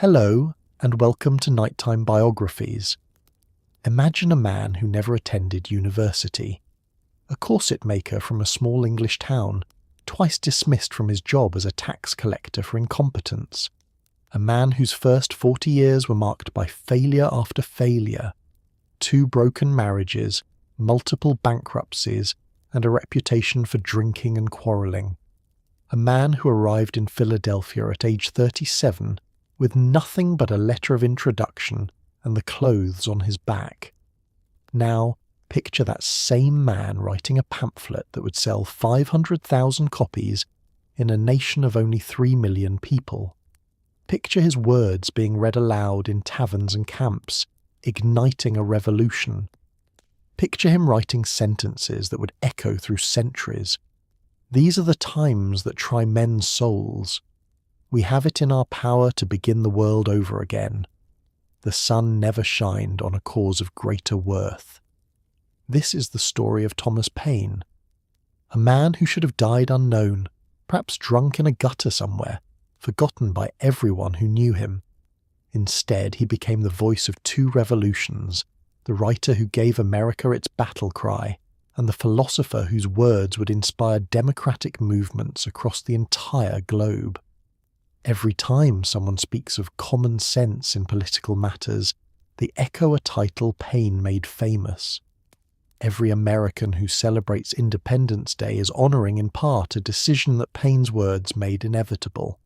Hello, and welcome to Nighttime Biographies. Imagine a man who never attended university, a corset-maker from a small English town, twice dismissed from his job as a tax collector for incompetence, a man whose first 40 years were marked by failure after failure, 2 broken marriages, multiple bankruptcies, and a reputation for drinking and quarrelling. A man who arrived in Philadelphia at age 37 with nothing but a letter of introduction and the clothes on his back. Now, picture that same man writing a pamphlet that would sell 500,000 copies in a nation of only 3 million people. Picture his words being read aloud in taverns and camps, igniting a revolution. Picture him writing sentences that would echo through centuries. These are the times that try men's souls. We have it in our power to begin the world over again. The sun never shined on a cause of greater worth. This is the story of Thomas Paine, a man who should have died unknown, perhaps drunk in a gutter somewhere, forgotten by everyone who knew him. Instead, he became the voice of 2 revolutions, the writer who gave America its battle cry, and the philosopher whose words would inspire democratic movements across the entire globe. Every time someone speaks of common sense in political matters, they echo a title Paine made famous. Every American who celebrates Independence Day is honouring in part a decision that Paine's words made inevitable.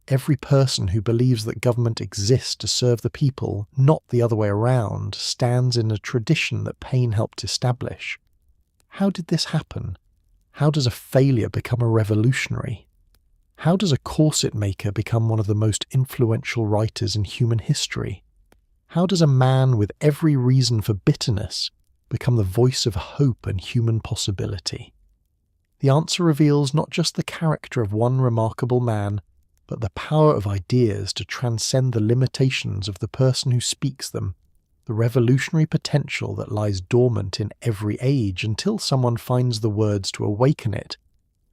Every person who believes that government exists to serve the people, not the other way around, stands in a tradition that Paine helped establish. How did this happen? How does a failure become a revolutionary? How does a corset maker become one of the most influential writers in human history? How does a man with every reason for bitterness become the voice of hope and human possibility? The answer reveals not just the character of one remarkable man, but the power of ideas to transcend the limitations of the person who speaks them, the revolutionary potential that lies dormant in every age until someone finds the words to awaken it,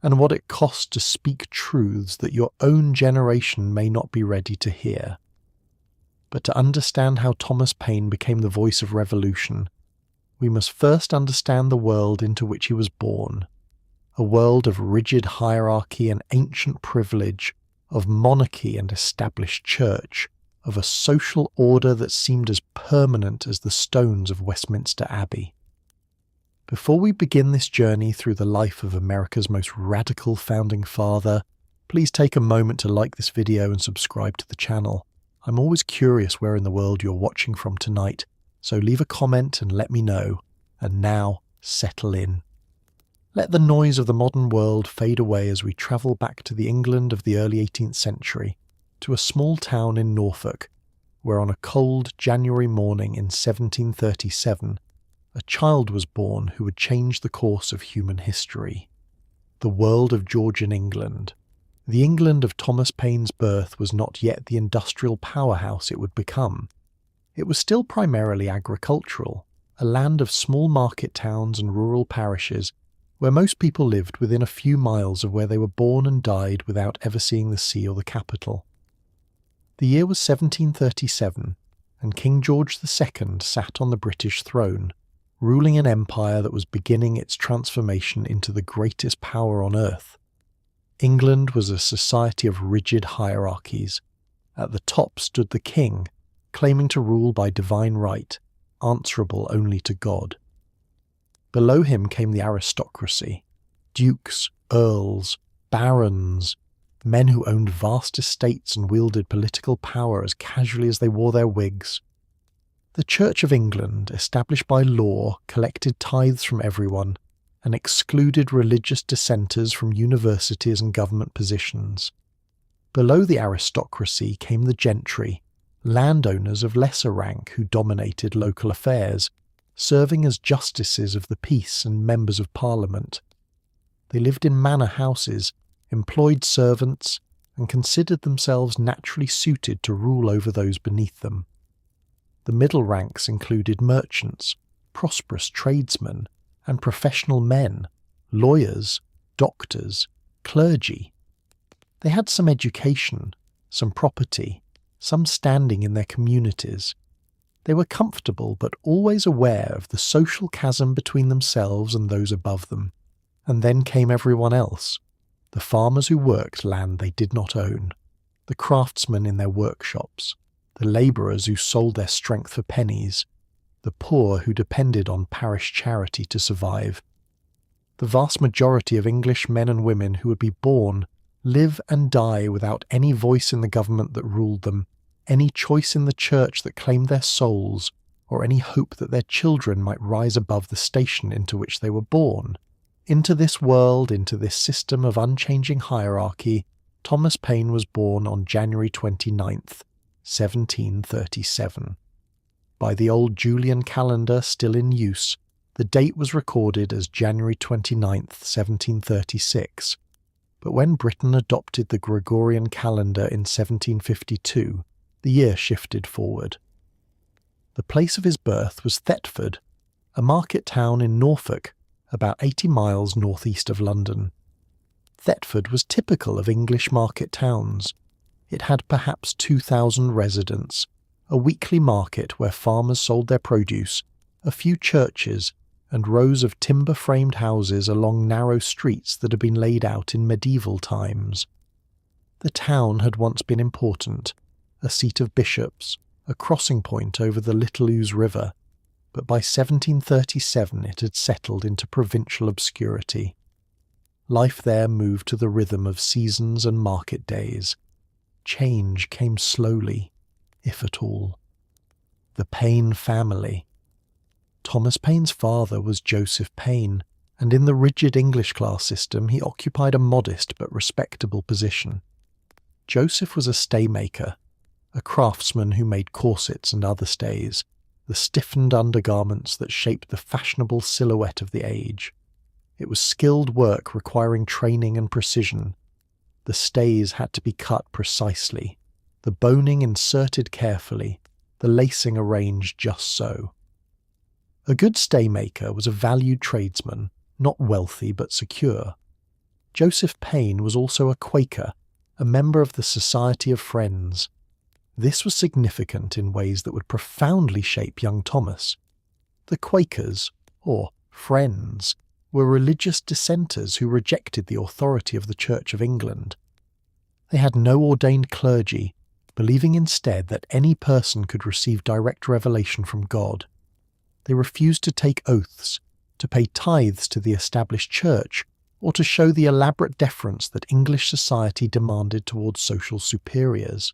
and what it costs to speak truths that your own generation may not be ready to hear. But to understand how Thomas Paine became the voice of revolution, we must first understand the world into which he was born, a world of rigid hierarchy and ancient privilege, of monarchy and established church, of a social order that seemed as permanent as the stones of Westminster Abbey. Before we begin this journey through the life of America's most radical founding father, please take a moment to like this video and subscribe to the channel. I'm always curious where in the world you're watching from tonight, so leave a comment and let me know. And now, settle in. Let the noise of the modern world fade away as we travel back to the England of the early 18th century, to a small town in Norfolk, where on a cold January morning in 1737, a child was born who would change the course of human history. The world of Georgian England. The England of Thomas Paine's birth was not yet the industrial powerhouse it would become. It was still primarily agricultural, a land of small market towns and rural parishes, where most people lived within a few miles of where they were born and died without ever seeing the sea or the capital. The year was 1737, and King George II sat on the British throne, ruling an empire that was beginning its transformation into the greatest power on earth. England was a society of rigid hierarchies. At the top stood the king, claiming to rule by divine right, answerable only to God. Below him came the aristocracy, dukes, earls, barons, men who owned vast estates and wielded political power as casually as they wore their wigs. The Church of England, established by law, collected tithes from everyone and excluded religious dissenters from universities and government positions. Below the aristocracy came the gentry, landowners of lesser rank who dominated local affairs, serving as justices of the peace and members of Parliament. They lived in manor houses, employed servants, and considered themselves naturally suited to rule over those beneath them. The middle ranks included merchants, prosperous tradesmen, and professional men, lawyers, doctors, clergy. They had some education, some property, some standing in their communities. They were comfortable but always aware of the social chasm between themselves and those above them. And then came everyone else, the farmers who worked land they did not own, the craftsmen in their workshops, the labourers who sold their strength for pennies, the poor who depended on parish charity to survive. The vast majority of English men and women who would be born, live and die without any voice in the government that ruled them, any choice in the church that claimed their souls, or any hope that their children might rise above the station into which they were born. Into this world, into this system of unchanging hierarchy, Thomas Paine was born on January 29th, 1737. By the old Julian calendar still in use, the date was recorded as January 29th, 1736. But when Britain adopted the Gregorian calendar in 1752, the year shifted forward. The place of his birth was Thetford, a market town in Norfolk, about 80 miles northeast of London. Thetford was typical of English market towns. It had perhaps 2,000 residents, a weekly market where farmers sold their produce, a few churches, and rows of timber-framed houses along narrow streets that had been laid out in medieval times. The town had once been important, a seat of bishops, a crossing point over the Little Ouse River, but by 1737 it had settled into provincial obscurity. Life there moved to the rhythm of seasons and market days. Change came slowly, if at all. The Paine family. Thomas Paine's father was Joseph Paine, and in the rigid English class system he occupied a modest but respectable position. Joseph was a staymaker, a craftsman who made corsets and other stays, the stiffened undergarments that shaped the fashionable silhouette of the age. It was skilled work requiring training and precision. The stays had to be cut precisely, the boning inserted carefully, the lacing arranged just so. A good staymaker was a valued tradesman, not wealthy but secure. Joseph Paine was also a Quaker, a member of the Society of Friends. This was significant in ways that would profoundly shape young Thomas. The Quakers, or Friends, were religious dissenters who rejected the authority of the Church of England. They had no ordained clergy, believing instead that any person could receive direct revelation from God. They refused to take oaths, to pay tithes to the established church, or to show the elaborate deference that English society demanded towards social superiors.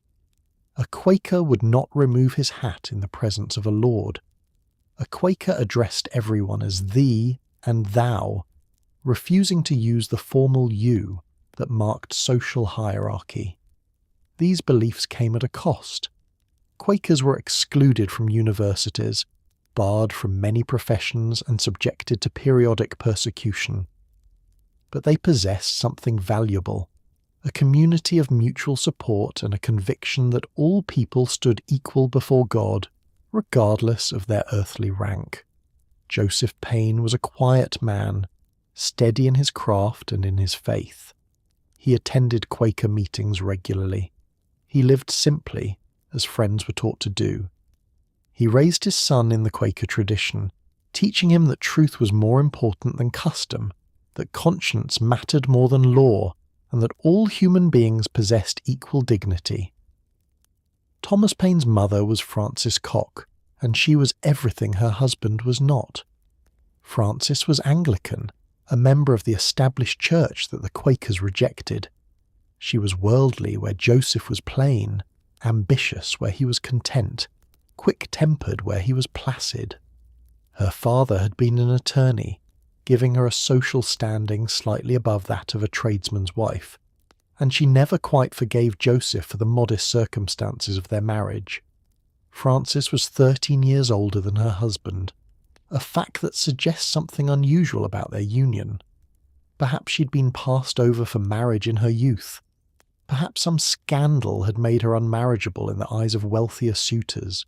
A Quaker would not remove his hat in the presence of a lord. A Quaker addressed everyone as thee and thou, refusing to use the formal you that marked social hierarchy. These beliefs came at a cost. Quakers were excluded from universities, barred from many professions and subjected to periodic persecution. But they possessed something valuable, a community of mutual support and a conviction that all people stood equal before God, regardless of their earthly rank. Joseph Paine was a quiet man, steady in his craft and in his faith. He attended Quaker meetings regularly. He lived simply, as friends were taught to do. He raised his son in the Quaker tradition, teaching him that truth was more important than custom, that conscience mattered more than law, and that all human beings possessed equal dignity. Thomas Paine's mother was Frances Cock, and she was everything her husband was not. Frances was Anglican, a member of the established church that the Quakers rejected. She was worldly where Joseph was plain, ambitious where he was content, quick-tempered where he was placid. Her father had been an attorney, giving her a social standing slightly above that of a tradesman's wife, and she never quite forgave Joseph for the modest circumstances of their marriage. Frances was 13 years older than her husband, a fact that suggests something unusual about their union. Perhaps she'd been passed over for marriage in her youth. Perhaps some scandal had made her unmarriageable in the eyes of wealthier suitors.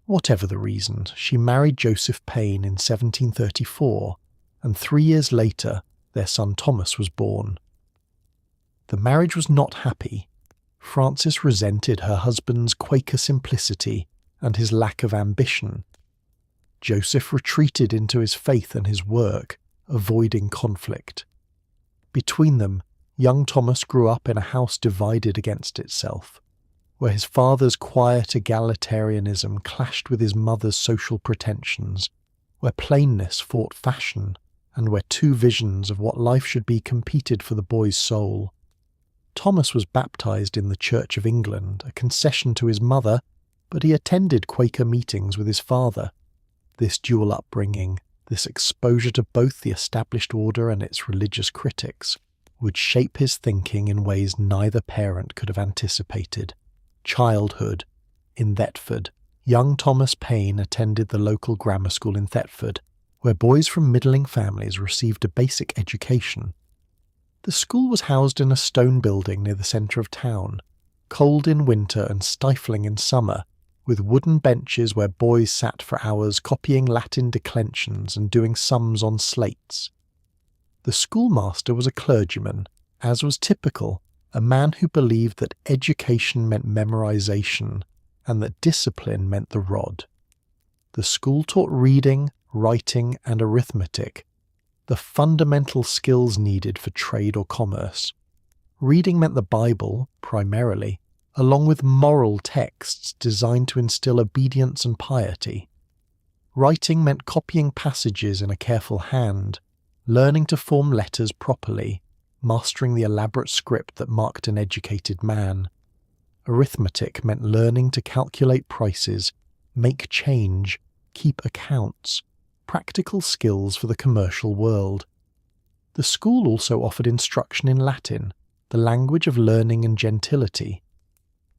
Whatever the reason, she married Joseph Paine in 1734, and 3 years later their son Thomas was born. The marriage was not happy. Frances resented her husband's Quaker simplicity and his lack of ambition. Joseph retreated into his faith and his work, avoiding conflict. Between them, young Thomas grew up in a house divided against itself, where his father's quiet egalitarianism clashed with his mother's social pretensions, where plainness fought fashion, and where two visions of what life should be competed for the boy's soul. Thomas was baptized in the Church of England, a concession to his mother, but he attended Quaker meetings with his father. This dual upbringing, this exposure to both the established order and its religious critics, would shape his thinking in ways neither parent could have anticipated. Childhood. In Thetford, young Thomas Paine attended the local grammar school in Thetford, where boys from middling families received a basic education. The school was housed in a stone building near the centre of town, cold in winter and stifling in summer, with wooden benches where boys sat for hours copying Latin declensions and doing sums on slates. The schoolmaster was a clergyman, as was typical, a man who believed that education meant memorization and that discipline meant the rod. The school taught reading, writing, and arithmetic, the fundamental skills needed for trade or commerce. Reading meant the Bible, primarily, along with moral texts designed to instill obedience and piety. Writing meant copying passages in a careful hand, learning to form letters properly, mastering the elaborate script that marked an educated man. Arithmetic meant learning to calculate prices, make change, keep accounts, practical skills for the commercial world. The school also offered instruction in Latin, the language of learning and gentility.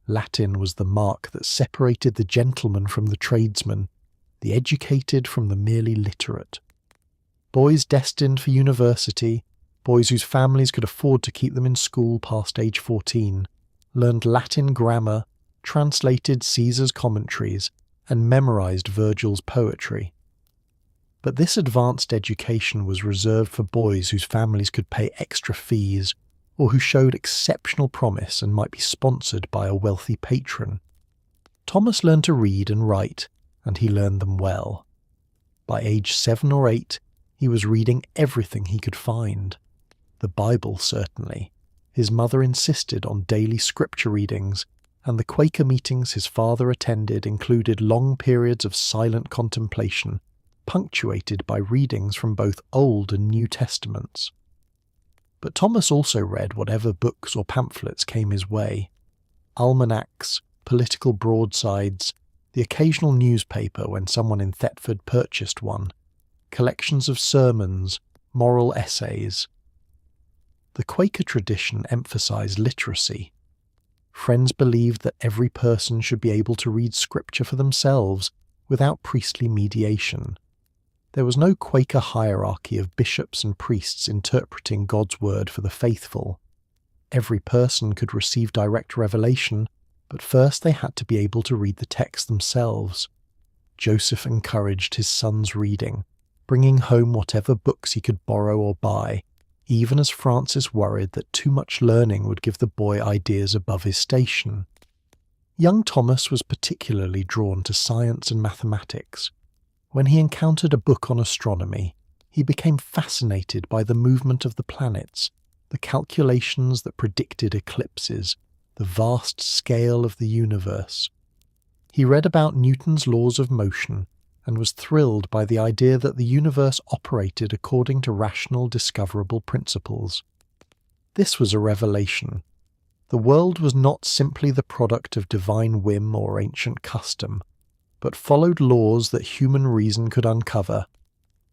Latin was the mark that separated the gentleman from the tradesman, the educated from the merely literate. Boys destined for university, boys whose families could afford to keep them in school past age 14, learned Latin grammar, translated Caesar's commentaries, and memorized Virgil's poetry. But this advanced education was reserved for boys whose families could pay extra fees, or who showed exceptional promise and might be sponsored by a wealthy patron. Thomas learned to read and write, and he learned them well. By age 7 or 8, he was reading everything he could find. The Bible, certainly. His mother insisted on daily scripture readings, and the Quaker meetings his father attended included long periods of silent contemplation, punctuated by readings from both Old and New Testaments. But Thomas also read whatever books or pamphlets came his way. Almanacs, political broadsides, the occasional newspaper when someone in Thetford purchased one, collections of sermons, moral essays. The Quaker tradition emphasized literacy. Friends believed that every person should be able to read scripture for themselves without priestly mediation. There was no Quaker hierarchy of bishops and priests interpreting God's word for the faithful. Every person could receive direct revelation, but first they had to be able to read the text themselves. Joseph encouraged his sons' reading, bringing home whatever books he could borrow or buy, even as Francis worried that too much learning would give the boy ideas above his station. Young Thomas was particularly drawn to science and mathematics. When he encountered a book on astronomy, he became fascinated by the movement of the planets, the calculations that predicted eclipses, the vast scale of the universe. He read about Newton's laws of motion and was thrilled by the idea that the universe operated according to rational, discoverable principles. This was a revelation. The world was not simply the product of divine whim or ancient custom, but followed laws that human reason could uncover.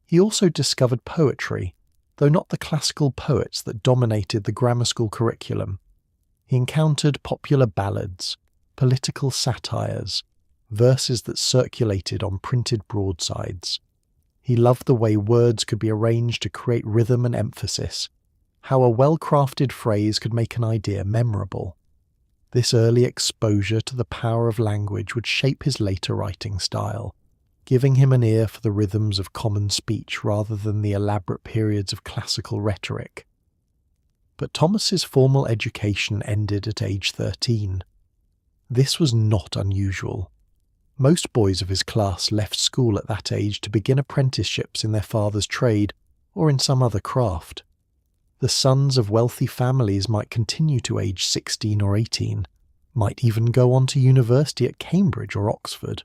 He also discovered poetry, though not the classical poets that dominated the grammar school curriculum. He encountered popular ballads, political satires, verses that circulated on printed broadsides. He loved the way words could be arranged to create rhythm and emphasis, how a well-crafted phrase could make an idea memorable. This early exposure to the power of language would shape his later writing style, giving him an ear for the rhythms of common speech rather than the elaborate periods of classical rhetoric. But Thomas's formal education ended at age 13. This was not unusual. Most boys of his class left school at that age to begin apprenticeships in their father's trade or in some other craft. The sons of wealthy families might continue to age 16 or 18, might even go on to university at Cambridge or Oxford.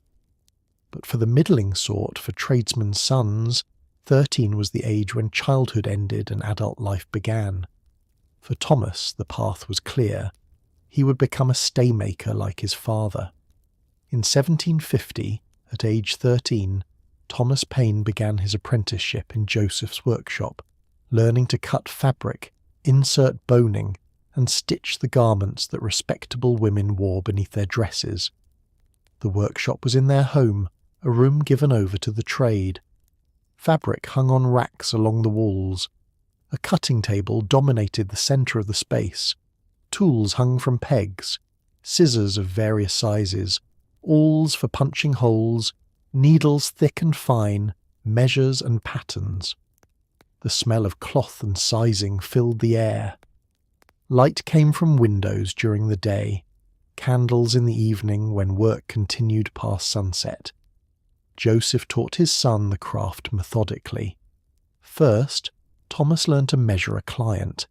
But for the middling sort, for tradesmen's sons, 13 was the age when childhood ended and adult life began. For Thomas, the path was clear. He would become a staymaker like his father. In 1750, at age 13, Thomas Paine began his apprenticeship in Joseph's workshop, learning to cut fabric, insert boning, and stitch the garments that respectable women wore beneath their dresses. The workshop was in their home, a room given over to the trade. Fabric hung on racks along the walls. A cutting table dominated the centre of the space. Tools hung from pegs, scissors of various sizes, awls for punching holes, needles thick and fine, measures and patterns. The smell of cloth and sizing filled the air. Light came from windows during the day, candles in the evening when work continued past sunset. Joseph taught his son the craft methodically. First, Thomas learned to measure a client,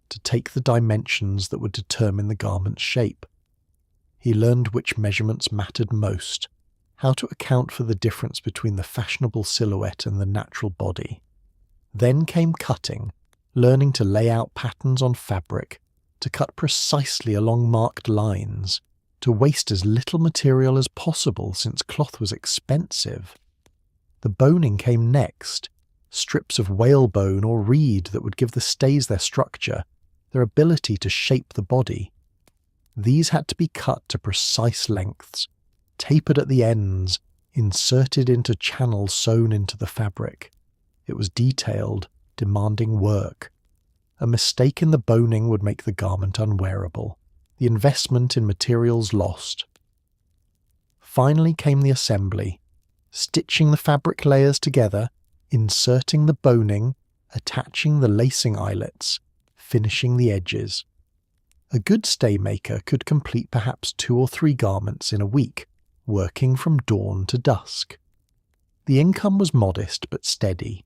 to take the dimensions that would determine the garment's shape. He learned which measurements mattered most, how to account for the difference between the fashionable silhouette and the natural body. Then came cutting, learning to lay out patterns on fabric, to cut precisely along marked lines, to waste as little material as possible since cloth was expensive. The boning came next, strips of whalebone or reed that would give the stays their structure, their ability to shape the body. These had to be cut to precise lengths, tapered at the ends, inserted into channels sewn into the fabric. It was detailed, demanding work. A mistake in the boning would make the garment unwearable, the investment in materials lost. Finally came the assembly, stitching the fabric layers together, inserting the boning, attaching the lacing eyelets, finishing the edges. A good staymaker could complete perhaps 2 or 3 garments in a week, working from dawn to dusk. The income was modest but steady.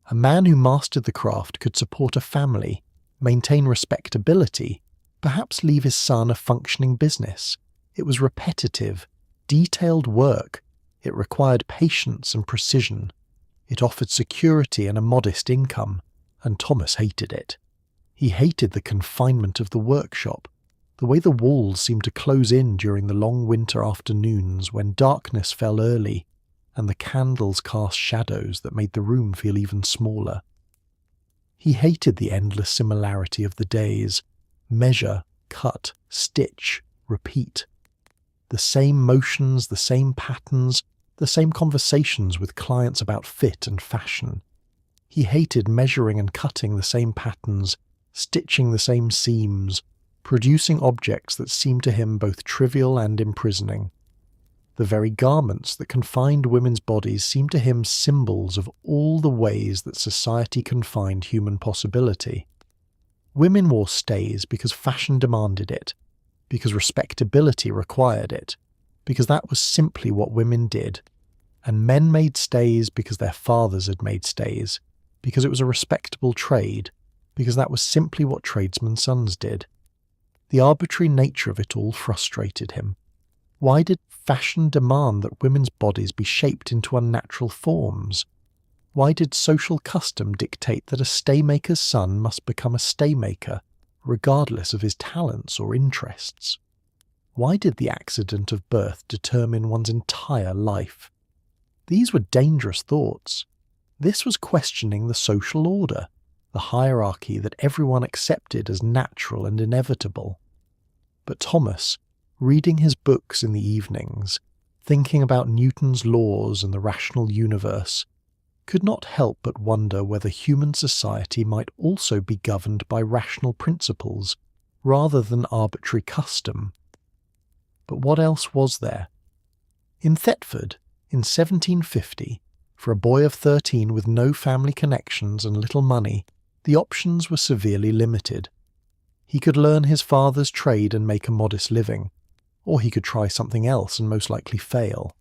A man who mastered the craft could support a family, maintain respectability, perhaps leave his son a functioning business. It was repetitive, detailed work. It required patience and precision. It offered security and a modest income, and Thomas hated it. He hated the confinement of the workshop, the way the walls seemed to close in during the long winter afternoons when darkness fell early and the candles cast shadows that made the room feel even smaller. He hated the endless similarity of the days: measure, cut, stitch, repeat. The same motions, the same patterns, the same conversations with clients about fit and fashion. He hated measuring and cutting the same patterns, stitching the same seams, producing objects that seemed to him both trivial and imprisoning. The very garments that confined women's bodies seemed to him symbols of all the ways that society confined human possibility. Women wore stays because fashion demanded it, because respectability required it, because that was simply what women did, and men made stays because their fathers had made stays, because it was a respectable trade, because that was simply what tradesmen's sons did. The arbitrary nature of it all frustrated him. Why did fashion demand that women's bodies be shaped into unnatural forms? Why did social custom dictate that a staymaker's son must become a staymaker, regardless of his talents or interests? Why did the accident of birth determine one's entire life? These were dangerous thoughts. This was questioning the social order, the hierarchy that everyone accepted as natural and inevitable. But Thomas, reading his books in the evenings, thinking about Newton's laws and the rational universe, could not help but wonder whether human society might also be governed by rational principles rather than arbitrary custom. But what else was there? In Thetford, in 1750, for a boy of 13 with no family connections and little money, The options were severely limited. He could learn his father's trade and make a modest living, or he could try something else and most likely fail.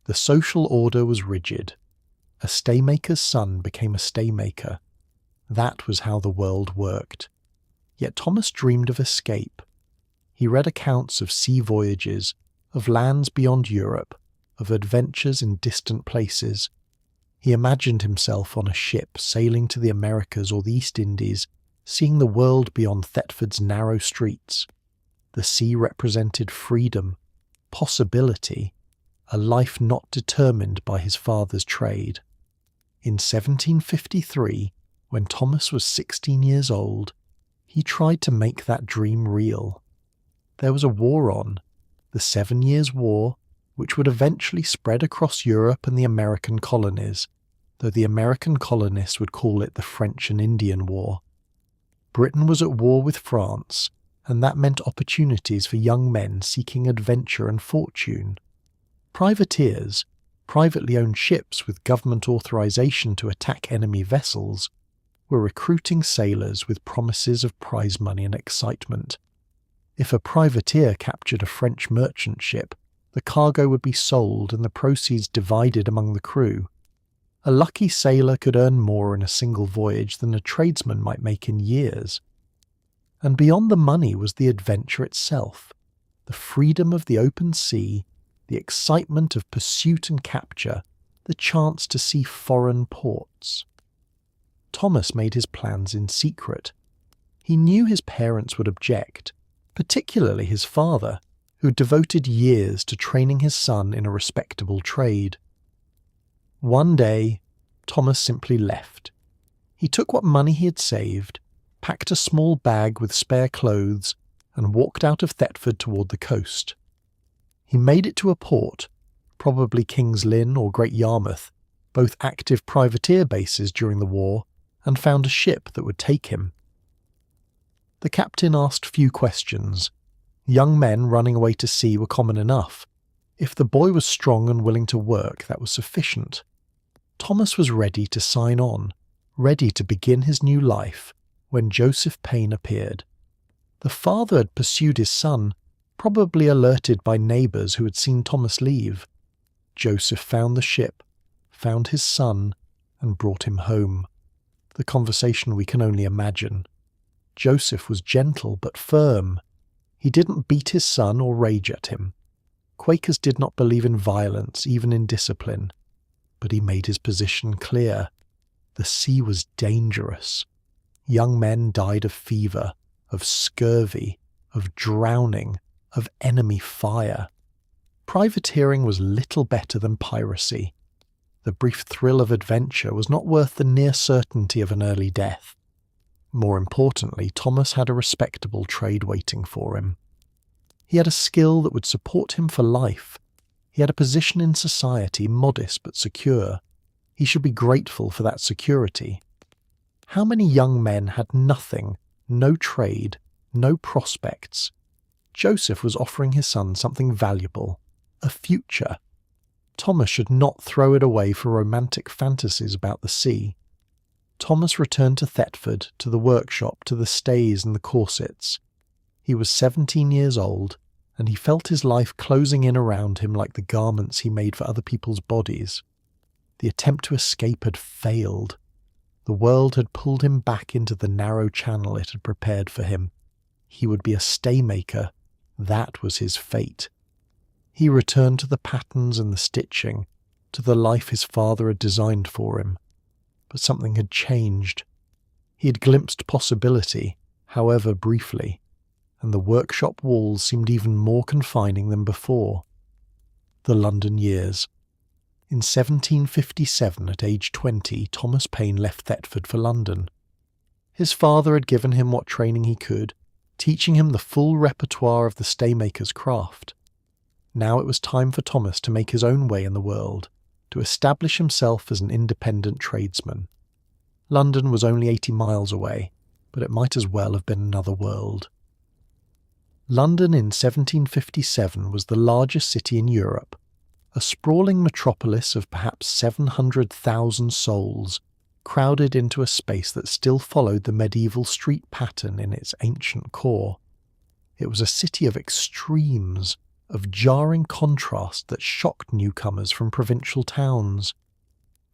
The social order was rigid. A staymaker's son became a staymaker. That was how the world worked. Yet Thomas dreamed of escape. He read accounts of sea voyages, of lands beyond Europe, of adventures in distant places. He imagined himself on a ship sailing to the Americas or the East Indies, seeing the world beyond Thetford's narrow streets. The sea represented freedom, possibility, a life not determined by his father's trade. In 1753, when Thomas was 16 years old, he tried to make that dream real. There was a war on, the 7 Years' War, which would eventually spread across Europe and the American colonies, though the American colonists would call it the French and Indian War. Britain was at war with France, and that meant opportunities for young men seeking adventure and fortune. Privateers, privately owned ships with government authorization to attack enemy vessels, were recruiting sailors with promises of prize money and excitement. If a privateer captured a French merchant ship, the cargo would be sold and the proceeds divided among the crew. A lucky sailor could earn more in a single voyage than a tradesman might make in years. And beyond the money was the adventure itself, the freedom of the open sea, the excitement of pursuit and capture, the chance to see foreign ports. Thomas made his plans in secret. He knew his parents would object, particularly his father, who devoted years to training his son in a respectable trade. One day, Thomas simply left. He took what money he had saved, packed a small bag with spare clothes, and walked out of Thetford toward the coast. He made it to a port, probably King's Lynn or Great Yarmouth, both active privateer bases during the war, and found a ship that would take him. The captain asked few questions. Young men running away to sea were common enough. If the boy was strong and willing to work, that was sufficient. Thomas was ready to sign on, ready to begin his new life, when Joseph Paine appeared. The father had pursued his son, probably alerted by neighbours who had seen Thomas leave. Joseph found the ship, found his son, and brought him home. The conversation we can only imagine. Joseph was gentle but firm. He didn't beat his son or rage at him. Quakers did not believe in violence, even in discipline. But he made his position clear. The sea was dangerous. Young men died of fever, of scurvy, of drowning, of enemy fire. Privateering was little better than piracy. The brief thrill of adventure was not worth the near certainty of an early death. More importantly, Thomas had a respectable trade waiting for him. He had a skill that would support him for life. He had a position in society, modest but secure. He should be grateful for that security. How many young men had nothing, no trade, no prospects? Joseph was offering his son something valuable, a future. Thomas should not throw it away for romantic fantasies about the sea. Thomas returned to Thetford, to the workshop, to the stays and the corsets. He was 17 years old, and he felt his life closing in around him like the garments he made for other people's bodies. The attempt to escape had failed. The world had pulled him back into the narrow channel it had prepared for him. He would be a staymaker. That was his fate. He returned to the patterns and the stitching, to the life his father had designed for him. But something had changed. He had glimpsed possibility, however briefly, and the workshop walls seemed even more confining than before. The London years. In 1757, at age 20, Thomas Paine left Thetford for London. His father had given him what training he could, teaching him the full repertoire of the staymaker's craft. Now it was time for Thomas to make his own way in the world, to establish himself as an independent tradesman. London was only 80 miles away, but it might as well have been another world. London in 1757 was the largest city in Europe, a sprawling metropolis of perhaps 700,000 souls, crowded into a space that still followed the medieval street pattern in its ancient core. It was a city of extremes, of jarring contrast that shocked newcomers from provincial towns.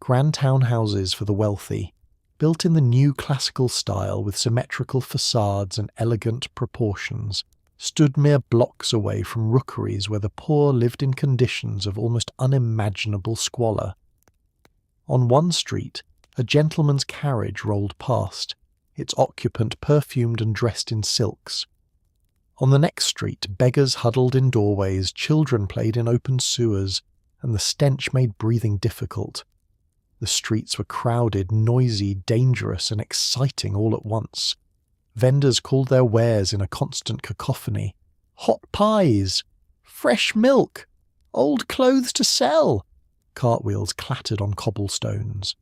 Grand townhouses for the wealthy, built in the new classical style with symmetrical facades and elegant proportions, stood mere blocks away from rookeries where the poor lived in conditions of almost unimaginable squalor. On one street, a gentleman's carriage rolled past, its occupant perfumed and dressed in silks. On the next street, beggars huddled in doorways, children played in open sewers, and the stench made breathing difficult. The streets were crowded, noisy, dangerous, and exciting all at once. Vendors called their wares in a constant cacophony. Hot pies! Fresh milk! Old clothes to sell! Cartwheels clattered on cobblestones.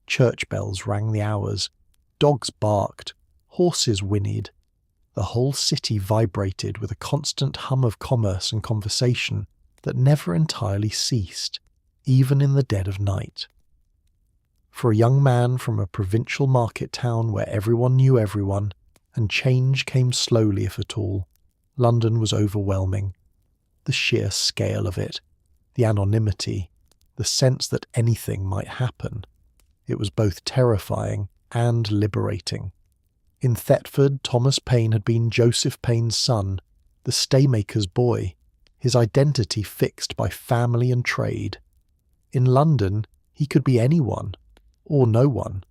Church bells rang the hours. Dogs barked. Horses whinnied. The whole city vibrated with a constant hum of commerce and conversation that never entirely ceased, even in the dead of night. For a young man from a provincial market town where everyone knew everyone, and change came slowly if at all, London was overwhelming. The sheer scale of it, the anonymity, the sense that anything might happen. It was both terrifying and liberating. In Thetford, Thomas Paine had been Joseph Paine's son, the staymaker's boy, his identity fixed by family and trade. In London, he could be anyone, or no one.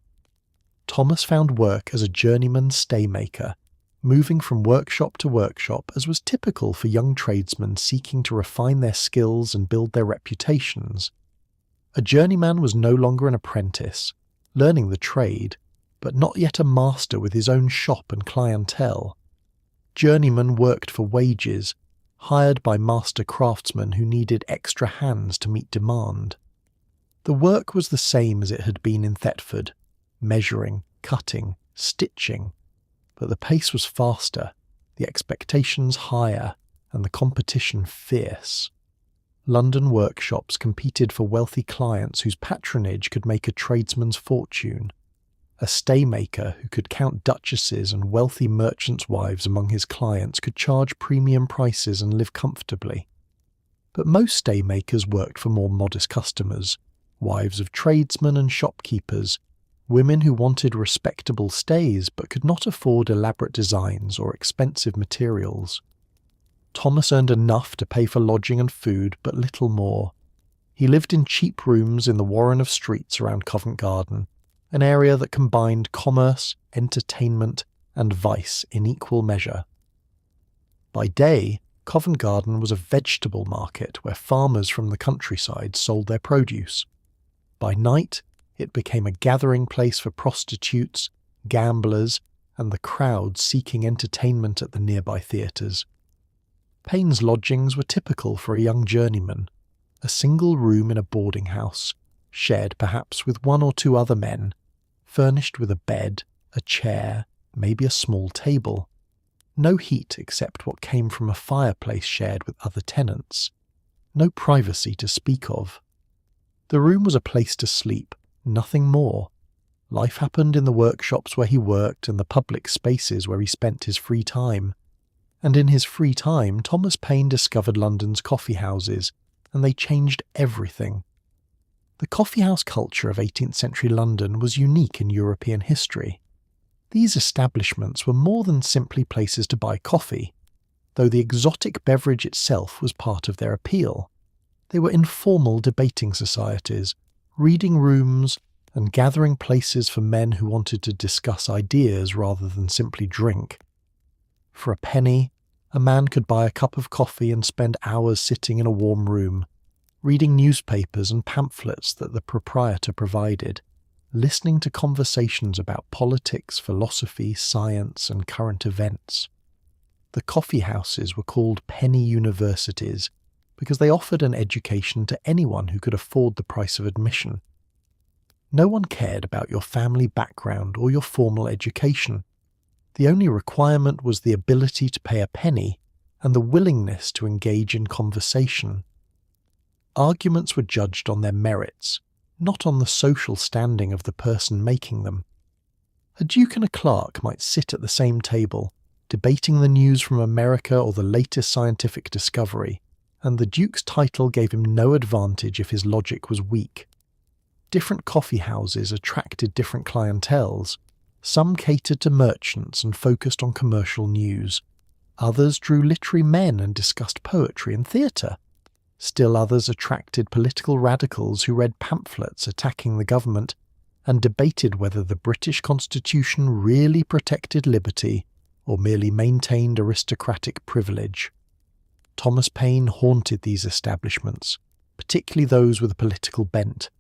Thomas found work as a journeyman staymaker, moving from workshop to workshop as was typical for young tradesmen seeking to refine their skills and build their reputations. A journeyman was no longer an apprentice, learning the trade, but not yet a master with his own shop and clientele. Journeymen worked for wages, hired by master craftsmen who needed extra hands to meet demand. The work was the same as it had been in Thetford, measuring, cutting, stitching, but the pace was faster, the expectations higher, and the competition fierce. London workshops competed for wealthy clients whose patronage could make a tradesman's fortune. A staymaker who could count duchesses and wealthy merchants' wives among his clients could charge premium prices and live comfortably. But most staymakers worked for more modest customers, wives of tradesmen and shopkeepers, women who wanted respectable stays but could not afford elaborate designs or expensive materials. Thomas earned enough to pay for lodging and food, but little more. He lived in cheap rooms in the warren of streets around Covent Garden, an area that combined commerce, entertainment, and vice in equal measure. By day, Covent Garden was a vegetable market where farmers from the countryside sold their produce. By night, it became a gathering place for prostitutes, gamblers, and the crowd seeking entertainment at the nearby theatres. Paine's lodgings were typical for a young journeyman, a single room in a boarding house, shared perhaps with one or two other men, furnished with a bed, a chair, maybe a small table. No heat except what came from a fireplace shared with other tenants. No privacy to speak of. The room was a place to sleep, nothing more. Life happened in the workshops where he worked and the public spaces where he spent his free time. And in his free time, Thomas Paine discovered London's coffeehouses, and they changed everything. The coffeehouse culture of 18th century London was unique in European history. These establishments were more than simply places to buy coffee, though the exotic beverage itself was part of their appeal. They were informal debating societies, reading rooms, and gathering places for men who wanted to discuss ideas rather than simply drink. For a penny, a man could buy a cup of coffee and spend hours sitting in a warm room, reading newspapers and pamphlets that the proprietor provided, listening to conversations about politics, philosophy, science, and current events. The coffeehouses were called penny universities because they offered an education to anyone who could afford the price of admission. No one cared about your family background or your formal education. The only requirement was the ability to pay a penny and the willingness to engage in conversation. Arguments were judged on their merits, not on the social standing of the person making them. A duke and a clerk might sit at the same table, debating the news from America or the latest scientific discovery, and the duke's title gave him no advantage if his logic was weak. Different coffeehouses attracted different clienteles. Some catered to merchants and focused on commercial news. Others drew literary men and discussed poetry and theatre. Still others attracted political radicals who read pamphlets attacking the government and debated whether the British Constitution really protected liberty or merely maintained aristocratic privilege. Thomas Paine haunted these establishments, particularly those with a political bent.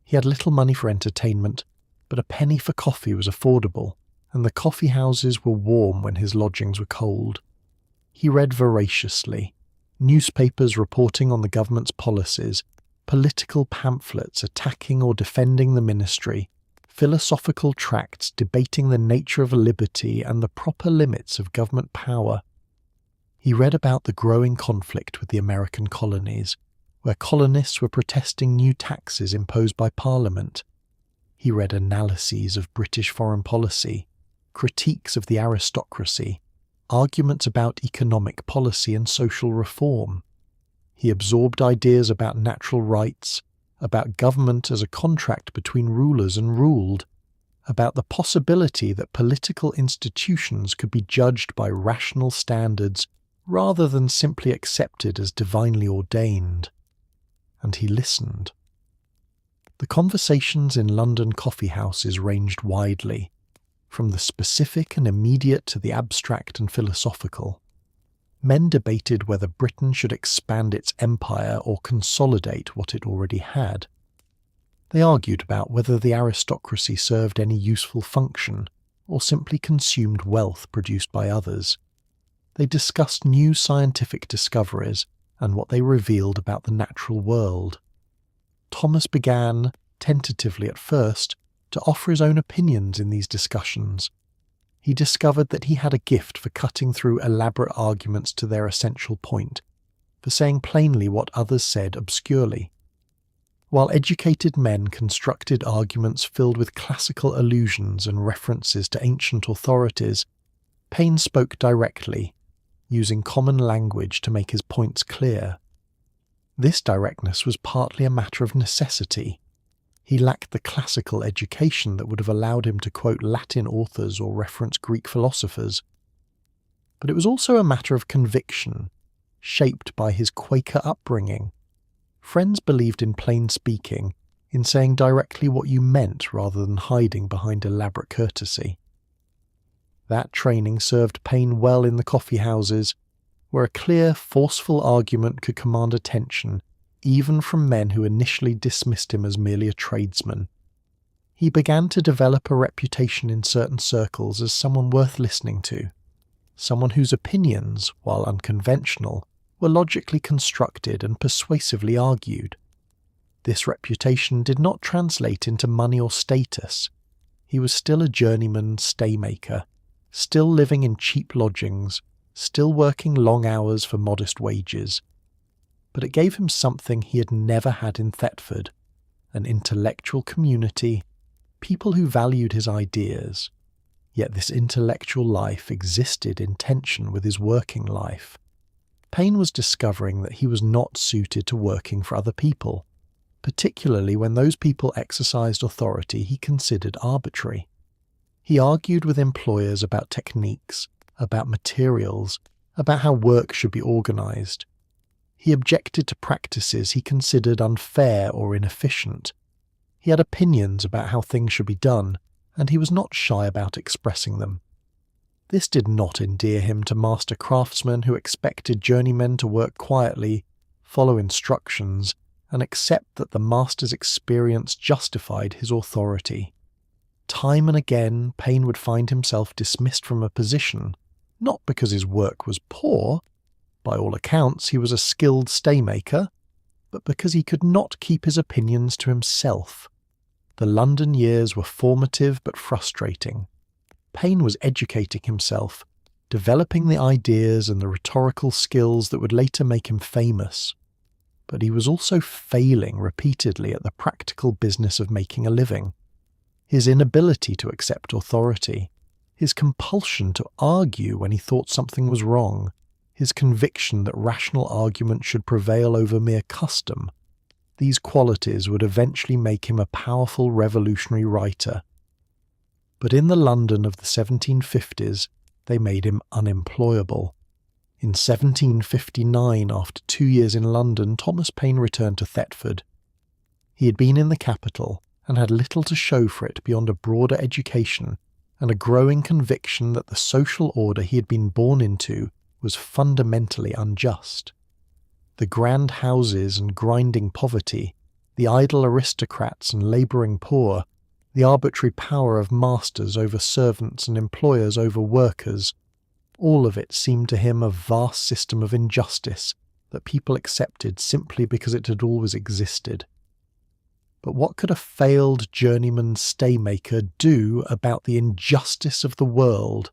He had little money for entertainment, but a penny for coffee was affordable, and the coffeehouses were warm when his lodgings were cold. He read voraciously, newspapers reporting on the government's policies, political pamphlets attacking or defending the ministry, philosophical tracts debating the nature of liberty and the proper limits of government power. He read about the growing conflict with the American colonies, where colonists were protesting new taxes imposed by Parliament. He read analyses of British foreign policy, critiques of the aristocracy, arguments about economic policy and social reform. He absorbed ideas about natural rights, about government as a contract between rulers and ruled, about the possibility that political institutions could be judged by rational standards rather than simply accepted as divinely ordained. And he listened. The conversations in London coffeehouses ranged widely, from the specific and immediate to the abstract and philosophical. Men debated whether Britain should expand its empire or consolidate what it already had. They argued about whether the aristocracy served any useful function or simply consumed wealth produced by others. They discussed new scientific discoveries and what they revealed about the natural world. Thomas began, tentatively at first, to offer his own opinions in these discussions. He discovered that he had a gift for cutting through elaborate arguments to their essential point, for saying plainly what others said obscurely. While educated men constructed arguments filled with classical allusions and references to ancient authorities, Paine spoke directly, using common language to make his points clear. This directness was partly a matter of necessity. He lacked the classical education that would have allowed him to quote Latin authors or reference Greek philosophers. But it was also a matter of conviction, shaped by his Quaker upbringing. Friends believed in plain speaking, in saying directly what you meant rather than hiding behind elaborate courtesy. That training served Paine well in the coffeehouses, where a clear, forceful argument could command attention, even from men who initially dismissed him as merely a tradesman. He began to develop a reputation in certain circles as someone worth listening to, someone whose opinions, while unconventional, were logically constructed and persuasively argued. This reputation did not translate into money or status. He was still a journeyman staymaker, still living in cheap lodgings, still working long hours for modest wages. But it gave him something he had never had in Thetford, an intellectual community, people who valued his ideas. Yet this intellectual life existed in tension with his working life. Paine was discovering that he was not suited to working for other people, particularly when those people exercised authority he considered arbitrary. He argued with employers about techniques, about materials, about how work should be organized. He objected to practices he considered unfair or inefficient. He had opinions about how things should be done, and he was not shy about expressing them. This did not endear him to master craftsmen who expected journeymen to work quietly, follow instructions, and accept that the master's experience justified his authority. Time and again, Paine would find himself dismissed from a position, not because his work was poor — by all accounts he was a skilled staymaker — but because he could not keep his opinions to himself. The London years were formative but frustrating. Paine was educating himself, developing the ideas and the rhetorical skills that would later make him famous. but he was also failing repeatedly at the practical business of making a living. His inability to accept authority, his compulsion to argue when he thought something was wrong, his conviction that rational argument should prevail over mere custom, these qualities would eventually make him a powerful revolutionary writer. But in the London of the 1750s, they made him unemployable. In 1759, after 2 years in London, Thomas Paine returned to Thetford. He had been in the capital and had little to show for it beyond a broader education and a growing conviction that the social order he had been born into was fundamentally unjust. The grand houses and grinding poverty, the idle aristocrats and labouring poor, the arbitrary power of masters over servants and employers over workers, all of it seemed to him a vast system of injustice that people accepted simply because it had always existed. But what could a failed journeyman staymaker do about the injustice of the world?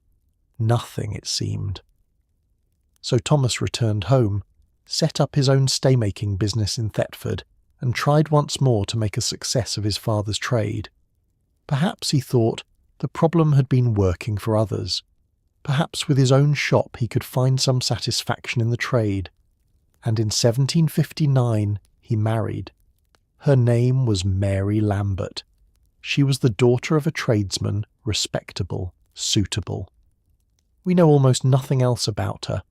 Nothing, it seemed. So Thomas returned home, set up his own staymaking business in Thetford, and tried once more to make a success of his father's trade. Perhaps, he thought, the problem had been working for others. Perhaps with his own shop he could find some satisfaction in the trade. And in 1759 he married. Her name was Mary Lambert. She was the daughter of a tradesman, respectable, suitable. We know almost nothing else about her,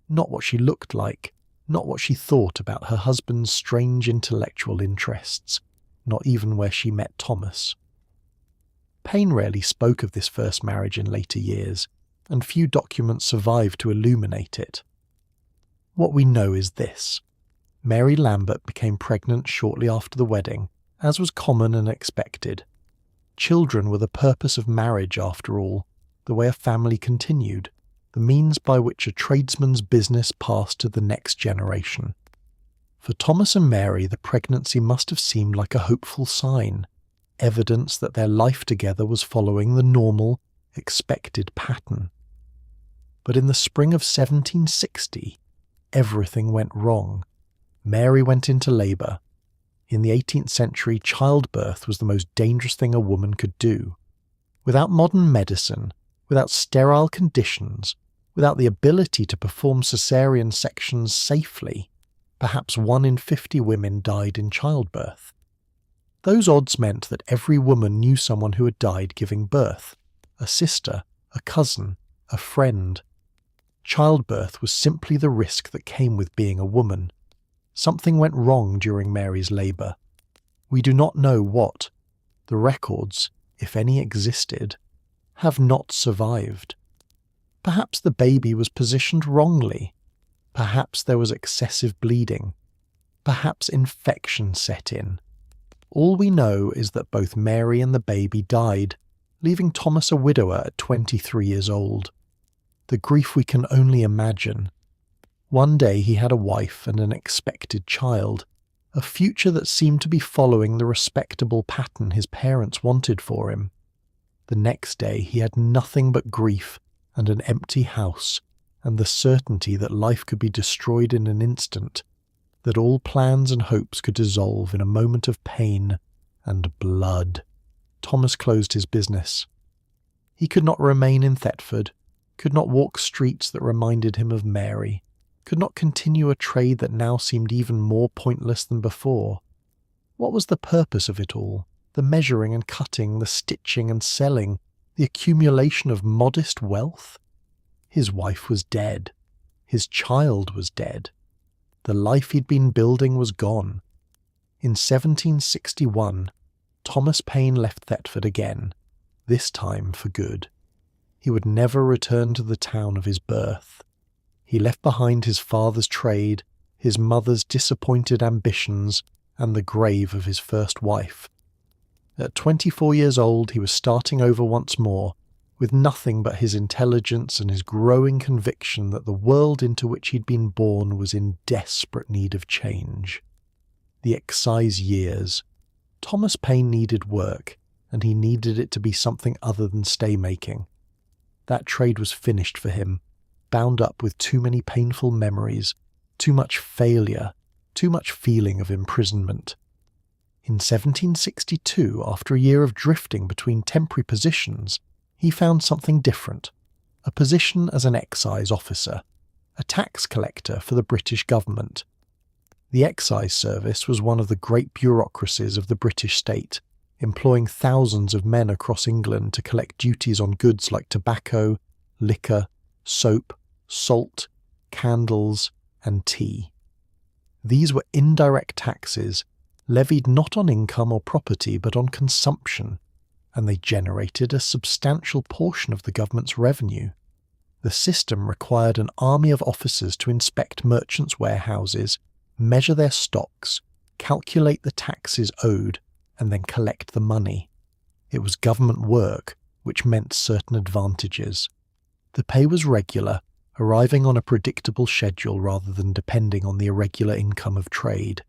not what she looked like, not what she thought about her husband's strange intellectual interests, not even where she met Thomas. Paine rarely spoke of this first marriage in later years, and few documents survive to illuminate it. What we know is this. Mary Lambert became pregnant shortly after the wedding, as was common and expected. Children were the purpose of marriage after all, the way a family continued, the means by which a tradesman's business passed to the next generation. For Thomas and Mary, the pregnancy must have seemed like a hopeful sign, evidence that their life together was following the normal, expected pattern. But in the spring of 1760, everything went wrong. Mary went into labour. In the 18th century, childbirth was the most dangerous thing a woman could do. Without modern medicine, without sterile conditions, without the ability to perform caesarean sections safely, perhaps 1 in 50 women died in childbirth. Those odds meant that every woman knew someone who had died giving birth, a sister, a cousin, a friend. Childbirth was simply the risk that came with being a woman. Something went wrong during Mary's labour. We do not know what. The records, if any existed, have not survived. Perhaps the baby was positioned wrongly. Perhaps there was excessive bleeding. Perhaps infection set in. All we know is that both Mary and the baby died, leaving Thomas a widower at 23 years old. The grief we can only imagine. One day he had a wife and an expected child, a future that seemed to be following the respectable pattern his parents wanted for him. The next day he had nothing but grief and an empty house, and the certainty that life could be destroyed in an instant, that all plans and hopes could dissolve in a moment of pain and blood. Thomas closed his business. He could not remain in Thetford, could not walk streets that reminded him of Mary, could not continue a trade that now seemed even more pointless than before. What was the purpose of it all? The measuring and cutting, the stitching and selling, the accumulation of modest wealth? His wife was dead. His child was dead. The life he'd been building was gone. In 1761, Thomas Paine left Thetford again, this time for good. He would never return to the town of his birth. He left behind his father's trade, his mother's disappointed ambitions, and the grave of his first wife. At 24 years old, he was starting over once more, with nothing but his intelligence and his growing conviction that the world into which he'd been born was in desperate need of change. The Excise years. Thomas Paine needed work, and he needed it to be something other than staymaking. That trade was finished for him, bound up with too many painful memories, too much failure, too much feeling of imprisonment. In 1762, after a year of drifting between temporary positions, he found something different, a position as an excise officer, a tax collector for the British government. The Excise Service was one of the great bureaucracies of the British state, employing thousands of men across England to collect duties on goods like tobacco, liquor, soap, salt, candles, and tea. These were indirect taxes, levied not on income or property but on consumption, and they generated a substantial portion of the government's revenue. The system required an army of officers to inspect merchants' warehouses, measure their stocks, calculate the taxes owed, and then collect the money. It was government work, which meant certain advantages. The pay was regular, arriving on a predictable schedule rather than depending on the irregular income of trade.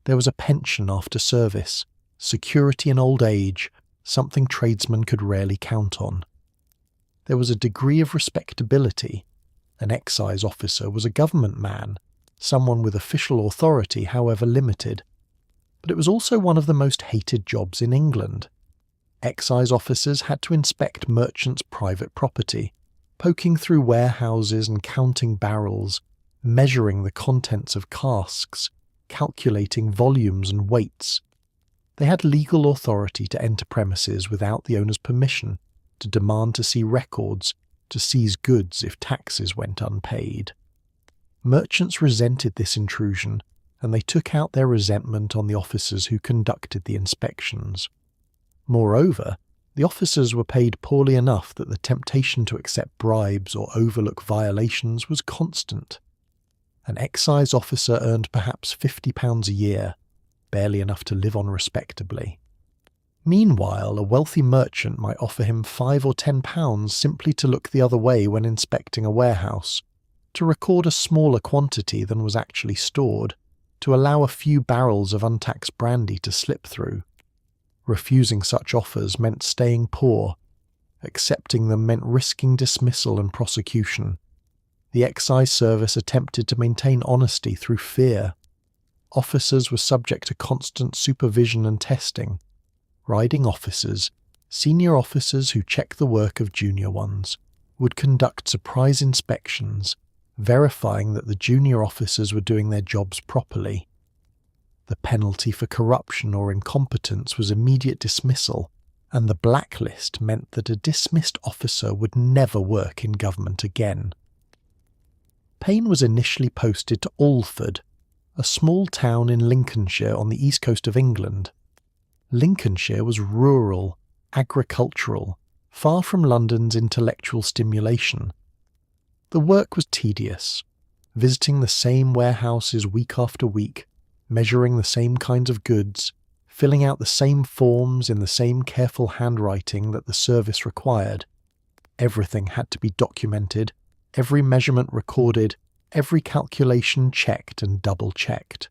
There was a pension after service, security in old age, something tradesmen could rarely count on. There was a degree of respectability. An excise officer was a government man, someone with official authority, however limited. But it was also one of the most hated jobs in England. Excise officers had to inspect merchants' private property, poking through warehouses and counting barrels, measuring the contents of casks, calculating volumes and weights. They had legal authority to enter premises without the owner's permission, to demand to see records, to seize goods if taxes went unpaid. Merchants resented this intrusion, and they took out their resentment on the officers who conducted the inspections. Moreover, the officers were paid poorly enough that the temptation to accept bribes or overlook violations was constant. An excise officer earned perhaps £50 a year, barely enough to live on respectably. Meanwhile, a wealthy merchant might offer him £5 or £10 simply to look the other way when inspecting a warehouse, to record a smaller quantity than was actually stored, to allow a few barrels of untaxed brandy to slip through. Refusing such offers meant staying poor. Accepting them meant risking dismissal and prosecution. The excise service attempted to maintain honesty through fear. Officers were subject to constant supervision and testing. Riding officers, senior officers who checked the work of junior ones, would conduct surprise inspections, verifying that the junior officers were doing their jobs properly. The penalty for corruption or incompetence was immediate dismissal, and the blacklist meant that a dismissed officer would never work in government again. Paine was initially posted to Alford, a small town in Lincolnshire on the east coast of England. Lincolnshire was rural, agricultural, far from London's intellectual stimulation. The work was tedious, visiting the same warehouses week after week, measuring the same kinds of goods, filling out the same forms in the same careful handwriting that the service required. Everything had to be documented, every measurement recorded, every calculation checked and double-checked.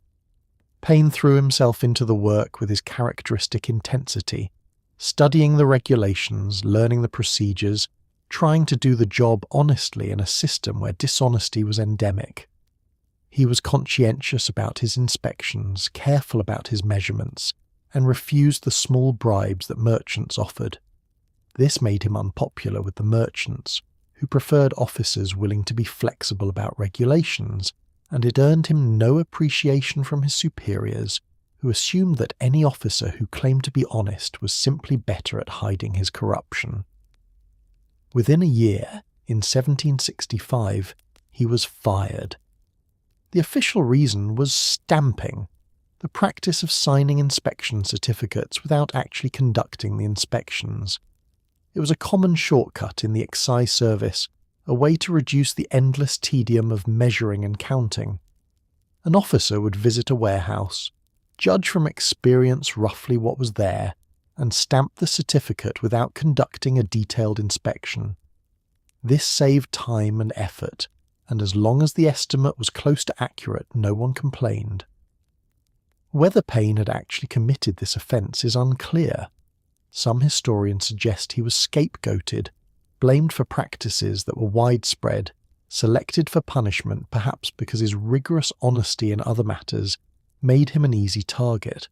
Paine threw himself into the work with his characteristic intensity, studying the regulations, learning the procedures, trying to do the job honestly in a system where dishonesty was endemic. He was conscientious about his inspections, careful about his measurements, and refused the small bribes that merchants offered. This made him unpopular with the merchants, who preferred officers willing to be flexible about regulations, and it earned him no appreciation from his superiors, who assumed that any officer who claimed to be honest was simply better at hiding his corruption. Within a year, in 1765, he was fired. The official reason was stamping, the practice of signing inspection certificates without actually conducting the inspections. It was a common shortcut in the excise service, a way to reduce the endless tedium of measuring and counting. An officer would visit a warehouse, judge from experience roughly what was there, and stamp the certificate without conducting a detailed inspection. This saved time and effort, and as long as the estimate was close to accurate, no one complained. Whether Paine had actually committed this offence is unclear. Some historians suggest he was scapegoated, blamed for practices that were widespread, selected for punishment perhaps because his rigorous honesty in other matters made him an easy target.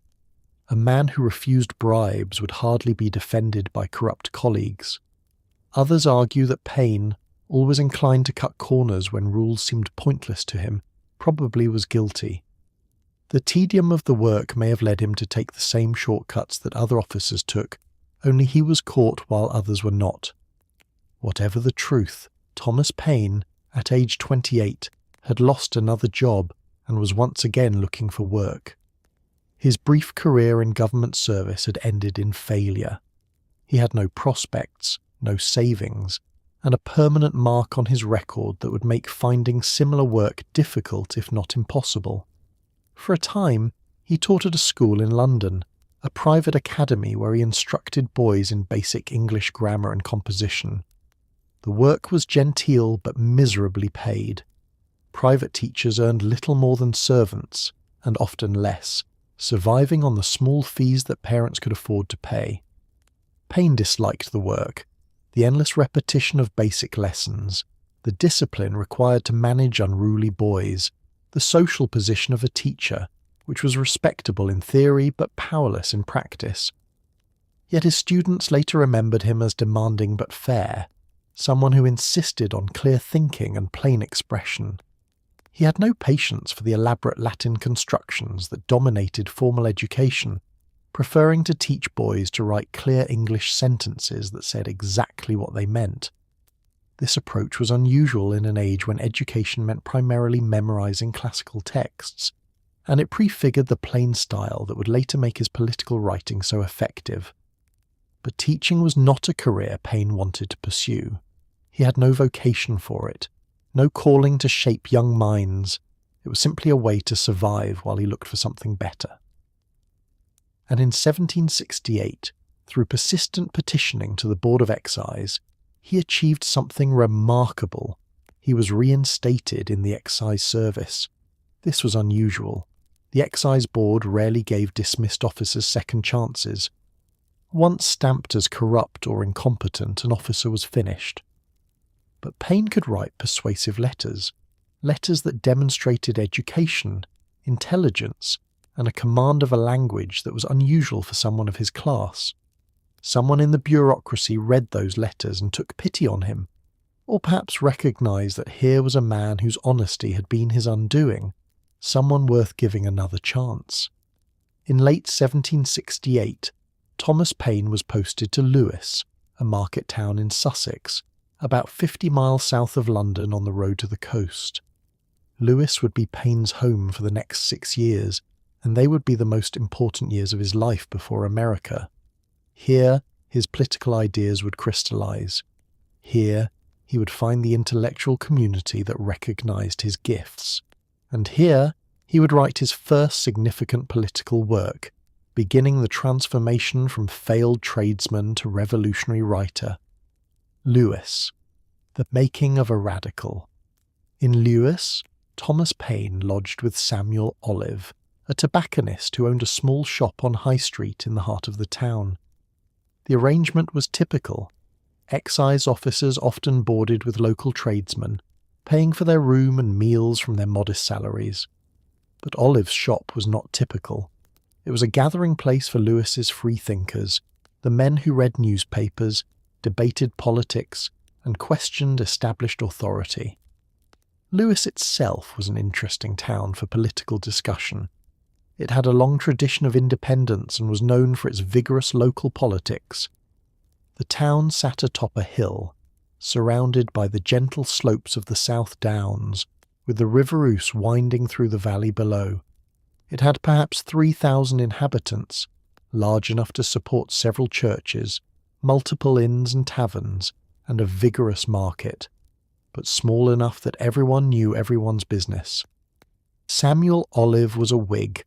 A man who refused bribes would hardly be defended by corrupt colleagues. Others argue that Paine, always inclined to cut corners when rules seemed pointless to him, probably was guilty. The tedium of the work may have led him to take the same shortcuts that other officers took, only he was caught while others were not. Whatever the truth, Thomas Paine, at age 28, had lost another job and was once again looking for work. His brief career in government service had ended in failure. He had no prospects, no savings, and a permanent mark on his record that would make finding similar work difficult if not impossible. For a time, he taught at a school in London, a private academy where he instructed boys in basic English grammar and composition. The work was genteel but miserably paid. Private teachers earned little more than servants, and often less, surviving on the small fees that parents could afford to pay. Paine disliked the work, the endless repetition of basic lessons, the discipline required to manage unruly boys, the social position of a teacher, which was respectable in theory but powerless in practice. Yet his students later remembered him as demanding but fair, someone who insisted on clear thinking and plain expression. He had no patience for the elaborate Latin constructions that dominated formal education, preferring to teach boys to write clear English sentences that said exactly what they meant. This approach was unusual in an age when education meant primarily memorizing classical texts, and it prefigured the plain style that would later make his political writing so effective. But teaching was not a career Paine wanted to pursue. He had no vocation for it, no calling to shape young minds. It was simply a way to survive while he looked for something better. And in 1768, through persistent petitioning to the Board of Excise, he achieved something remarkable. He was reinstated in the Excise service. This was unusual. The Excise Board rarely gave dismissed officers second chances. Once stamped as corrupt or incompetent, an officer was finished. But Paine could write persuasive letters that demonstrated education, intelligence, and a command of a language that was unusual for someone of his class. Someone in the bureaucracy read those letters and took pity on him, or perhaps recognized that here was a man whose honesty had been his undoing, someone worth giving another chance. In late 1768, Thomas Paine was posted to Lewes, a market town in Sussex, about 50 miles south of London on the road to the coast. Lewes would be Paine's home for the next 6 years, and they would be the most important years of his life before America. Here, his political ideas would crystallize. Here, he would find the intellectual community that recognized his gifts. And here, he would write his first significant political work, beginning the transformation from failed tradesman to revolutionary writer. Lewes, the making of a radical. In Lewes, Thomas Paine lodged with Samuel Olive, a tobacconist who owned a small shop on High Street in the heart of the town. The arrangement was typical. Excise officers often boarded with local tradesmen, paying for their room and meals from their modest salaries. But Olive's shop was not typical. It was a gathering place for Lewes's freethinkers, the men who read newspapers, debated politics, and questioned established authority. Lewes itself was an interesting town for political discussion. It had a long tradition of independence and was known for its vigorous local politics. The town sat atop a hill, surrounded by the gentle slopes of the South Downs, with the River Ouse winding through the valley below. It had perhaps 3,000 inhabitants, large enough to support several churches, multiple inns and taverns, and a vigorous market, but small enough that everyone knew everyone's business. Samuel Olive was a Whig,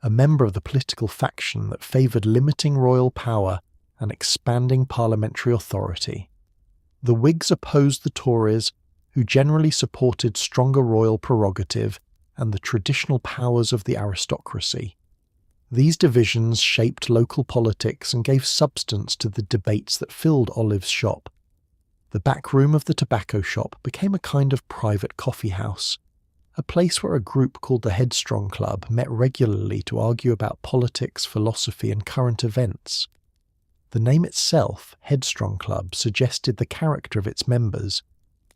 a member of the political faction that favoured limiting royal power and expanding parliamentary authority. The Whigs opposed the Tories, who generally supported stronger royal prerogative and the traditional powers of the aristocracy. These divisions shaped local politics and gave substance to the debates that filled Olive's shop. The back room of the tobacco shop became a kind of private coffeehouse, a place where a group called the Headstrong Club met regularly to argue about politics, philosophy, and current events. The name itself, Headstrong Club, suggested the character of its members,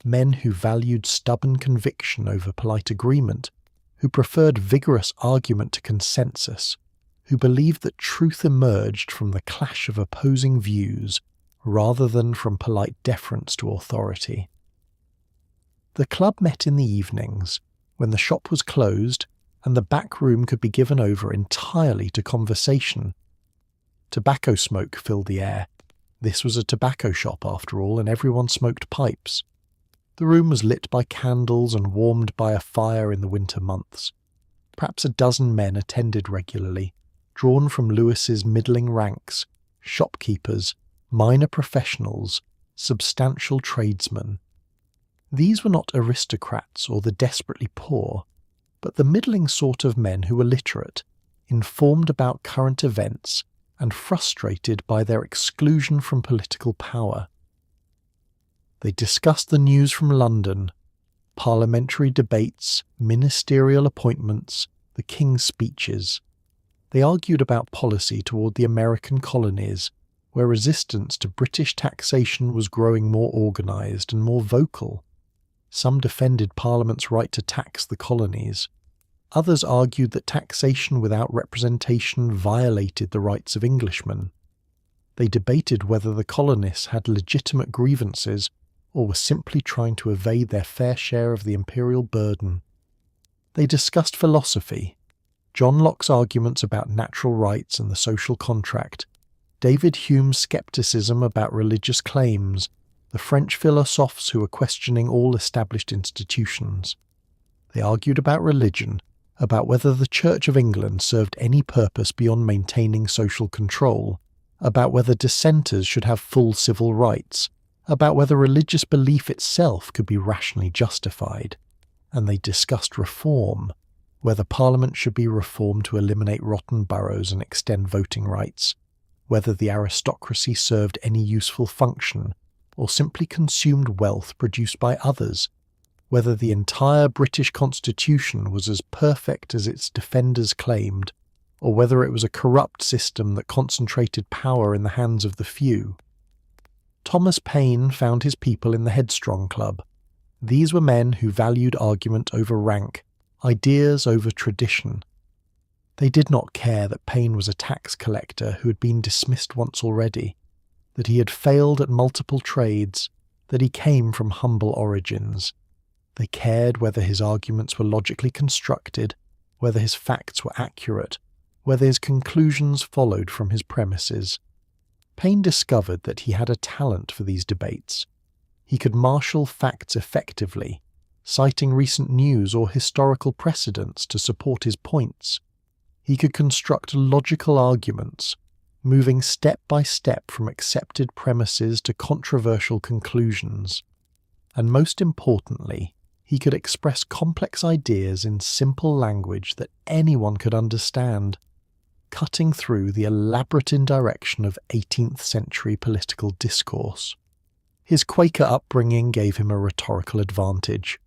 men who valued stubborn conviction over polite agreement, who preferred vigorous argument to consensus, who believed that truth emerged from the clash of opposing views rather than from polite deference to authority. The club met in the evenings, when the shop was closed and the back room could be given over entirely to conversation. Tobacco smoke filled the air. This was a tobacco shop, after all, and everyone smoked pipes. The room was lit by candles and warmed by a fire in the winter months. Perhaps a dozen men attended regularly, drawn from Lewis's middling ranks, shopkeepers, minor professionals, substantial tradesmen. These were not aristocrats or the desperately poor, but the middling sort of men who were literate, informed about current events, and frustrated by their exclusion from political power. They discussed the news from London, parliamentary debates, ministerial appointments, the King's speeches. They argued about policy toward the American colonies, where resistance to British taxation was growing more organised and more vocal. Some defended Parliament's right to tax the colonies. Others argued that taxation without representation violated the rights of Englishmen. They debated whether the colonists had legitimate grievances or were simply trying to evade their fair share of the imperial burden. They discussed philosophy, John Locke's arguments about natural rights and the social contract, David Hume's scepticism about religious claims, the French philosophers who were questioning all established institutions. They argued about religion, about whether the Church of England served any purpose beyond maintaining social control, about whether dissenters should have full civil rights, about whether religious belief itself could be rationally justified. And they discussed reform, whether Parliament should be reformed to eliminate rotten boroughs and extend voting rights, whether the aristocracy served any useful function, or simply consumed wealth produced by others, whether the entire British Constitution was as perfect as its defenders claimed, or whether it was a corrupt system that concentrated power in the hands of the few. Thomas Paine found his people in the Headstrong Club. These were men who valued argument over rank, ideas over tradition. They did not care that Paine was a tax collector who had been dismissed once already, that he had failed at multiple trades, that he came from humble origins. They cared whether his arguments were logically constructed, whether his facts were accurate, whether his conclusions followed from his premises. Paine discovered that he had a talent for these debates. He could marshal facts effectively, citing recent news or historical precedents to support his points. He could construct logical arguments, moving step by step from accepted premises to controversial conclusions. And most importantly, he could express complex ideas in simple language that anyone could understand, cutting through the elaborate indirection of 18th century political discourse. His Quaker upbringing gave him a rhetorical advantage.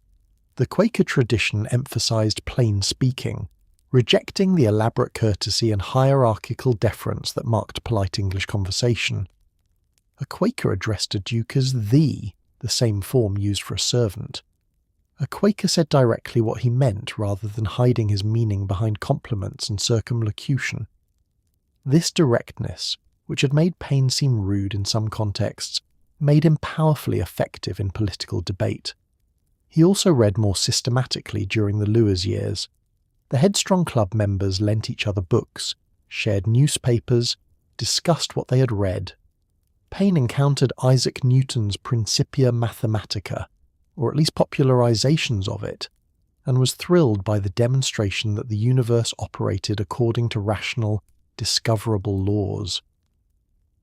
The Quaker tradition emphasized plain speaking, rejecting the elaborate courtesy and hierarchical deference that marked polite English conversation. A Quaker addressed a duke as the same form used for a servant. A Quaker said directly what he meant rather than hiding his meaning behind compliments and circumlocution. This directness, which had made Paine seem rude in some contexts, made him powerfully effective in political debate. He also read more systematically during the Lewis years. The Headstrong Club members lent each other books, shared newspapers, discussed what they had read. Paine encountered Isaac Newton's Principia Mathematica, or at least popularizations of it, and was thrilled by the demonstration that the universe operated according to rational, discoverable laws.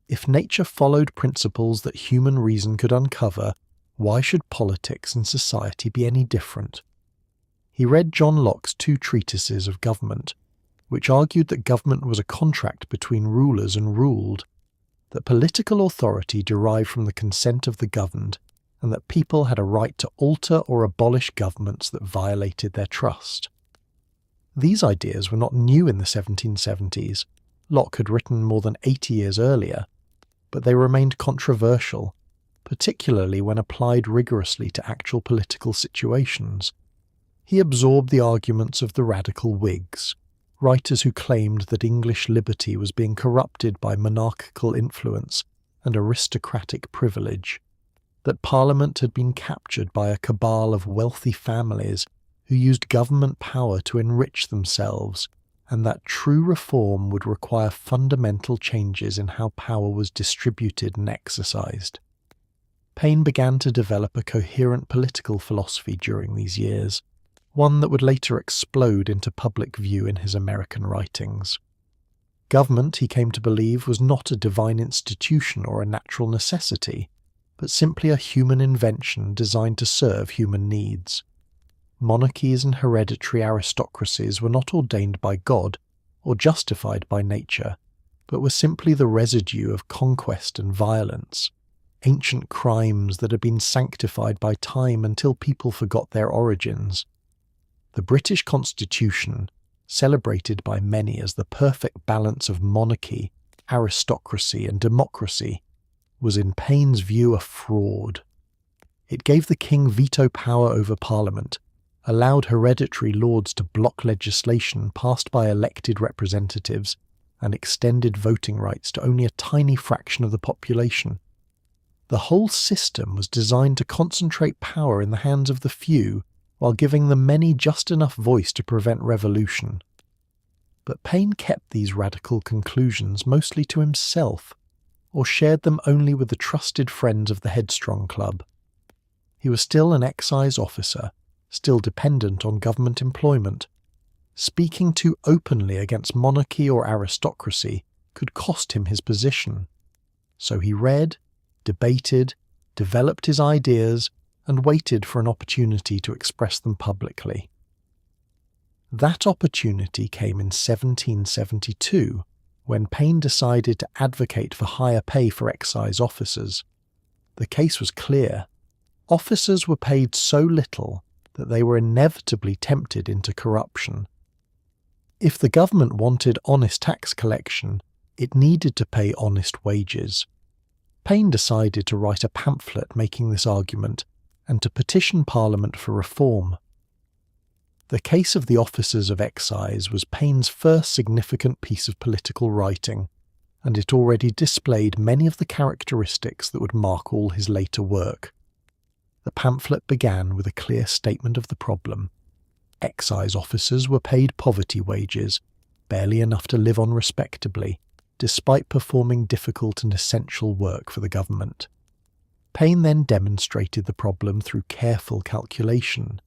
If nature followed principles that human reason could uncover, why should politics and society be any different? He read John Locke's 2 treatises of government, which argued that government was a contract between rulers and ruled, that political authority derived from the consent of the governed, and that people had a right to alter or abolish governments that violated their trust. These ideas were not new in the 1770s. Locke had written more than 80 years earlier, but they remained controversial, particularly when applied rigorously to actual political situations. He absorbed the arguments of the radical Whigs, writers who claimed that English liberty was being corrupted by monarchical influence and aristocratic privilege, that Parliament had been captured by a cabal of wealthy families who used government power to enrich themselves, and that true reform would require fundamental changes in how power was distributed and exercised. Paine began to develop a coherent political philosophy during these years, one that would later explode into public view in his American writings. Government, he came to believe, was not a divine institution or a natural necessity, but simply a human invention designed to serve human needs. Monarchies and hereditary aristocracies were not ordained by God or justified by nature, but were simply the residue of conquest and violence, ancient crimes that had been sanctified by time until people forgot their origins. The British Constitution, celebrated by many as the perfect balance of monarchy, aristocracy and democracy, was in Paine's view a fraud. It gave the king veto power over Parliament, allowed hereditary lords to block legislation passed by elected representatives, and extended voting rights to only a tiny fraction of the population. The whole system was designed to concentrate power in the hands of the few while giving the many just enough voice to prevent revolution. But Paine kept these radical conclusions mostly to himself, or shared them only with the trusted friends of the Headstrong Club. He was still an excise officer, still dependent on government employment. Speaking too openly against monarchy or aristocracy could cost him his position. So he read, debated, developed his ideas, and waited for an opportunity to express them publicly. That opportunity came in 1772, when Paine decided to advocate for higher pay for excise officers. The case was clear. Officers were paid so little that they were inevitably tempted into corruption. If the government wanted honest tax collection, it needed to pay honest wages. Paine decided to write a pamphlet making this argument and to petition Parliament for reform. The case of the officers of excise was Paine's first significant piece of political writing, and it already displayed many of the characteristics that would mark all his later work. The pamphlet began with a clear statement of the problem. Excise officers were paid poverty wages, barely enough to live on respectably, despite performing difficult and essential work for the government. Paine then demonstrated the problem through careful calculation.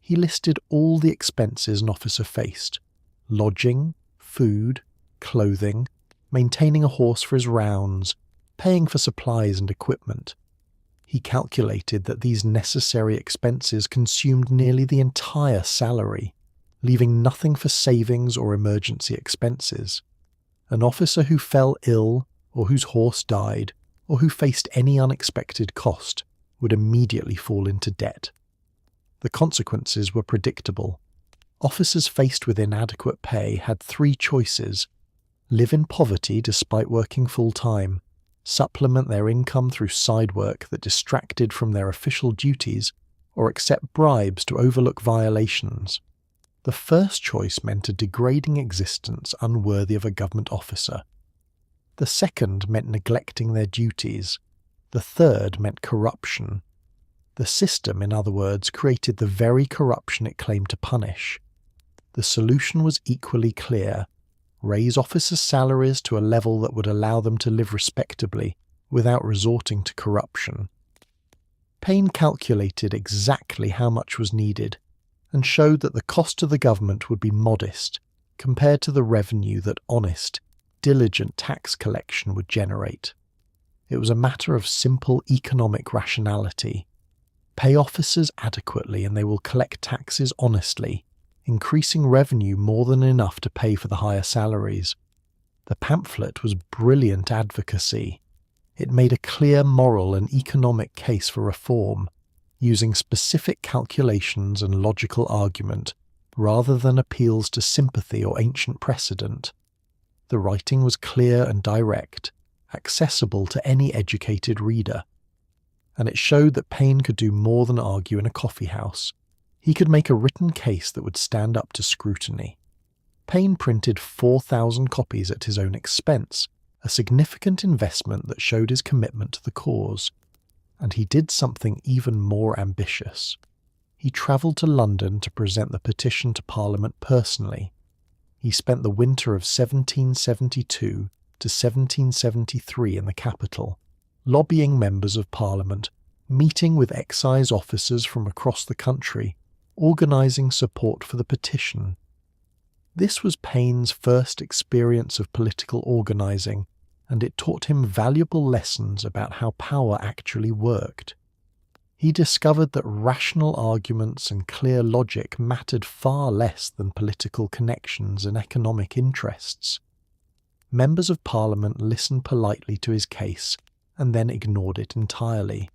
He listed all the expenses an officer faced: lodging, food, clothing, maintaining a horse for his rounds, paying for supplies and equipment. He calculated that these necessary expenses consumed nearly the entire salary, leaving nothing for savings or emergency expenses. An officer who fell ill, or whose horse died, or who faced any unexpected cost, would immediately fall into debt. The consequences were predictable. Officers faced with inadequate pay had three choices: live in poverty despite working full-time, supplement their income through side work that distracted from their official duties, or accept bribes to overlook violations. The first choice meant a degrading existence unworthy of a government officer. The second meant neglecting their duties. The third meant corruption. The system, in other words, created the very corruption it claimed to punish. The solution was equally clear: raise officers' salaries to a level that would allow them to live respectably without resorting to corruption. Paine calculated exactly how much was needed and showed that the cost to the government would be modest compared to the revenue that honest, diligent tax collection would generate. It was a matter of simple economic rationality. Pay officers adequately and they will collect taxes honestly, increasing revenue more than enough to pay for the higher salaries. The pamphlet was brilliant advocacy. It made a clear moral and economic case for reform, using specific calculations and logical argument rather than appeals to sympathy or ancient precedent. The writing was clear and direct, accessible to any educated reader. And it showed that Paine could do more than argue in a coffee house. He could make a written case that would stand up to scrutiny. Paine printed 4,000 copies at his own expense, a significant investment that showed his commitment to the cause. And he did something even more ambitious. He travelled to London to present the petition to Parliament personally. He spent the winter of 1772 to 1773 in the capital, lobbying members of Parliament, meeting with excise officers from across the country, organising support for the petition. This was Paine's first experience of political organising, and it taught him valuable lessons about how power actually worked. He discovered that rational arguments and clear logic mattered far less than political connections and economic interests. Members of Parliament listened politely to his case and then ignored it entirely.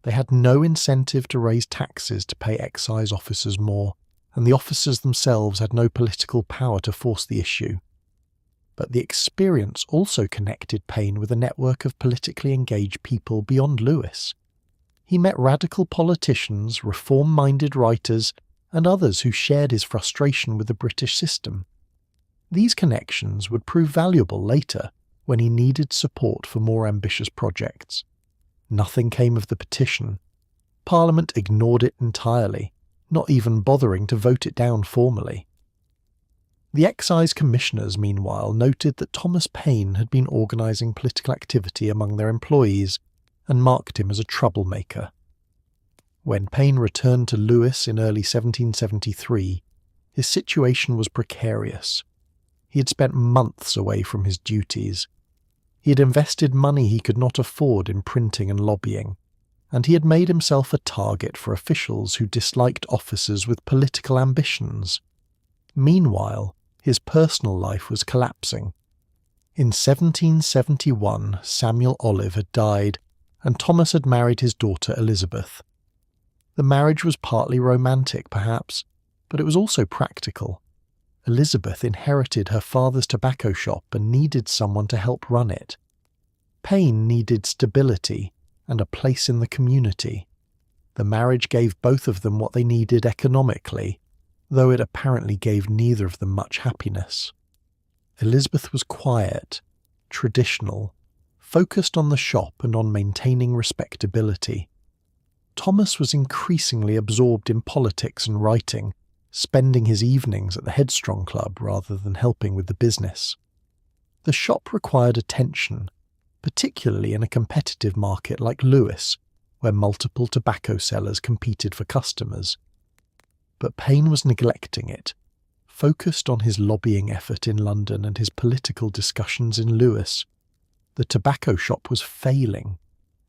They had no incentive to raise taxes to pay excise officers more, and the officers themselves had no political power to force the issue. But the experience also connected Paine with a network of politically engaged people beyond Lewis. He met radical politicians, reform-minded writers, and others who shared his frustration with the British system. These connections would prove valuable later when he needed support for more ambitious projects. Nothing came of the petition. Parliament ignored it entirely, not even bothering to vote it down formally. The Excise Commissioners, meanwhile, noted that Thomas Paine had been organising political activity among their employees and marked him as a troublemaker. When Paine returned to Lewis in early 1773, his situation was precarious. He had spent months away from his duties. He had invested money he could not afford in printing and lobbying, and he had made himself a target for officials who disliked officers with political ambitions. Meanwhile, his personal life was collapsing. In 1771, Samuel Olive had died, and Thomas had married his daughter Elizabeth. The marriage was partly romantic, perhaps, but it was also practical. Elizabeth inherited her father's tobacco shop and needed someone to help run it. Paine needed stability and a place in the community. The marriage gave both of them what they needed economically, though it apparently gave neither of them much happiness. Elizabeth was quiet, traditional, focused on the shop and on maintaining respectability. Thomas was increasingly absorbed in politics and writing, spending his evenings at the Headstrong Club rather than helping with the business. The shop required attention, particularly in a competitive market like Lewis, where multiple tobacco sellers competed for customers. But Paine was neglecting it, focused on his lobbying effort in London and his political discussions in Lewis. The tobacco shop was failing.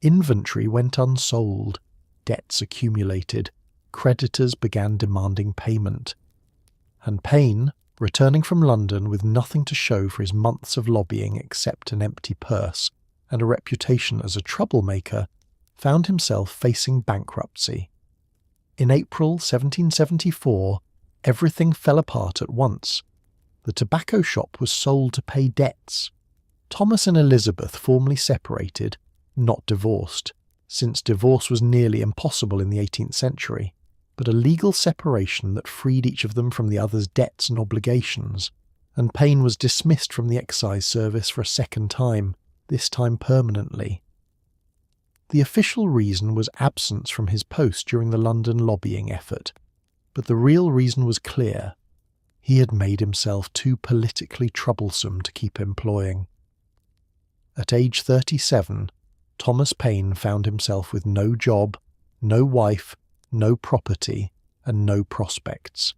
Inventory went unsold. Debts accumulated. Creditors began demanding payment. And Paine, returning from London with nothing to show for his months of lobbying except an empty purse and a reputation as a troublemaker, found himself facing bankruptcy. In April 1774, everything fell apart at once. The tobacco shop was sold to pay debts. Thomas and Elizabeth formally separated, not divorced, since divorce was nearly impossible in the 18th century, but a legal separation that freed each of them from the other's debts and obligations, and Paine was dismissed from the excise service for a second time, this time permanently. The official reason was absence from his post during the London lobbying effort, but the real reason was clear. He had made himself too politically troublesome to keep employing. At age 37, Thomas Paine found himself with no job, no wife, no property, and no prospects.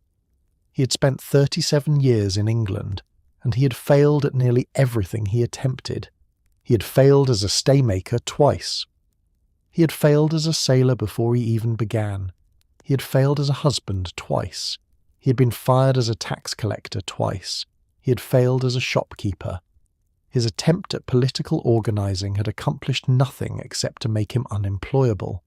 He had spent 37 years in England, and he had failed at nearly everything he attempted. He had failed as a staymaker twice. He had failed as a sailor before he even began. He had failed as a husband twice. He had been fired as a tax collector twice. He had failed as a shopkeeper. His attempt at political organising had accomplished nothing except to make him unemployable.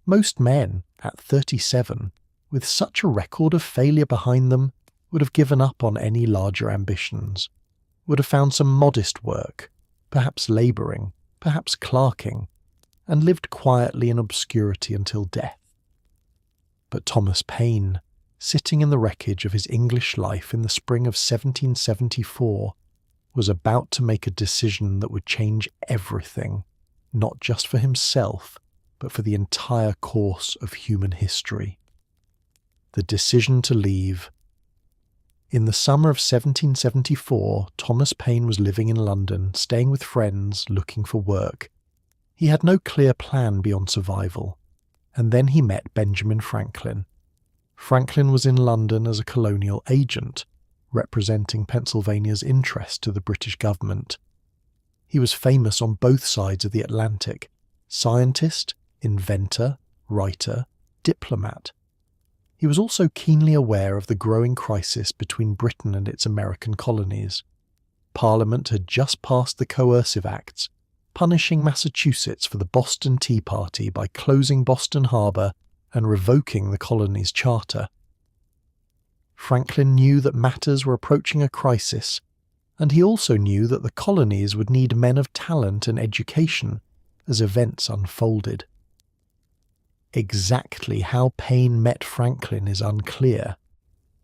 Most men, at 37, with such a record of failure behind them, would have given up on any larger ambitions, would have found some modest work, perhaps labouring, perhaps clerking, and lived quietly in obscurity until death. But Thomas Paine, sitting in the wreckage of his English life in the spring of 1774, was about to make a decision that would change everything, not just for himself, but for the entire course of human history. The decision to leave. In the summer of 1774, Thomas Paine was living in London, staying with friends, looking for work. He had no clear plan beyond survival, and then he met Benjamin Franklin. Franklin was in London as a colonial agent, representing Pennsylvania's interest to the British government. He was famous on both sides of the Atlantic: scientist, inventor, writer, diplomat. He was also keenly aware of the growing crisis between Britain and its American colonies. Parliament had just passed the Coercive Acts, punishing Massachusetts for the Boston Tea Party by closing Boston Harbor and revoking the colony's charter. Franklin knew that matters were approaching a crisis, and he also knew that the colonies would need men of talent and education as events unfolded. Exactly how Paine met Franklin is unclear.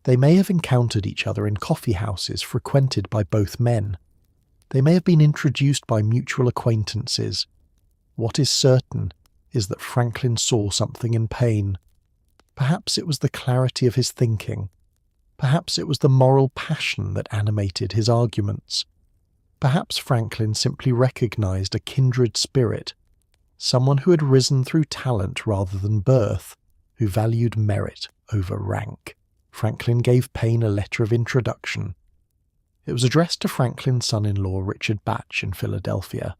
They may have encountered each other in coffeehouses frequented by both men. They may have been introduced by mutual acquaintances. What is certain is that Franklin saw something in Paine. Perhaps it was the clarity of his thinking. Perhaps it was the moral passion that animated his arguments. Perhaps Franklin simply recognized a kindred spirit, someone who had risen through talent rather than birth, who valued merit over rank. Franklin gave Paine a letter of introduction. It was addressed to Franklin's son-in-law Richard Batch in Philadelphia,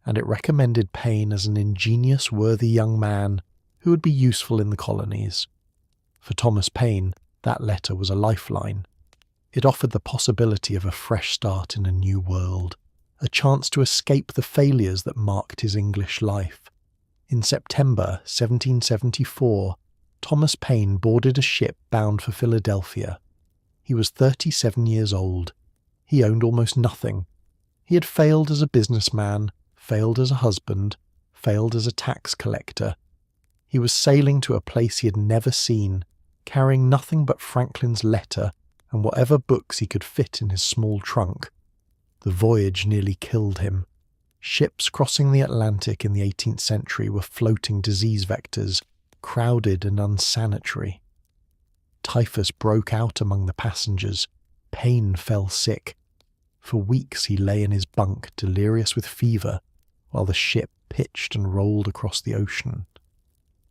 and it recommended Paine as an ingenious, worthy young man who would be useful in the colonies. For Thomas Paine, that letter was a lifeline. It offered the possibility of a fresh start in a new world, a chance to escape the failures that marked his English life. In September 1774, Thomas Paine boarded a ship bound for Philadelphia. He was 37 years old. He owned almost nothing. He had failed as a businessman, failed as a husband, failed as a tax collector. He was sailing to a place he had never seen, carrying nothing but Franklin's letter and whatever books he could fit in his small trunk. The voyage nearly killed him. Ships crossing the Atlantic in the 18th century were floating disease vectors, crowded and unsanitary. Typhus broke out among the passengers. Paine fell sick. For weeks he lay in his bunk, delirious with fever, while the ship pitched and rolled across the ocean.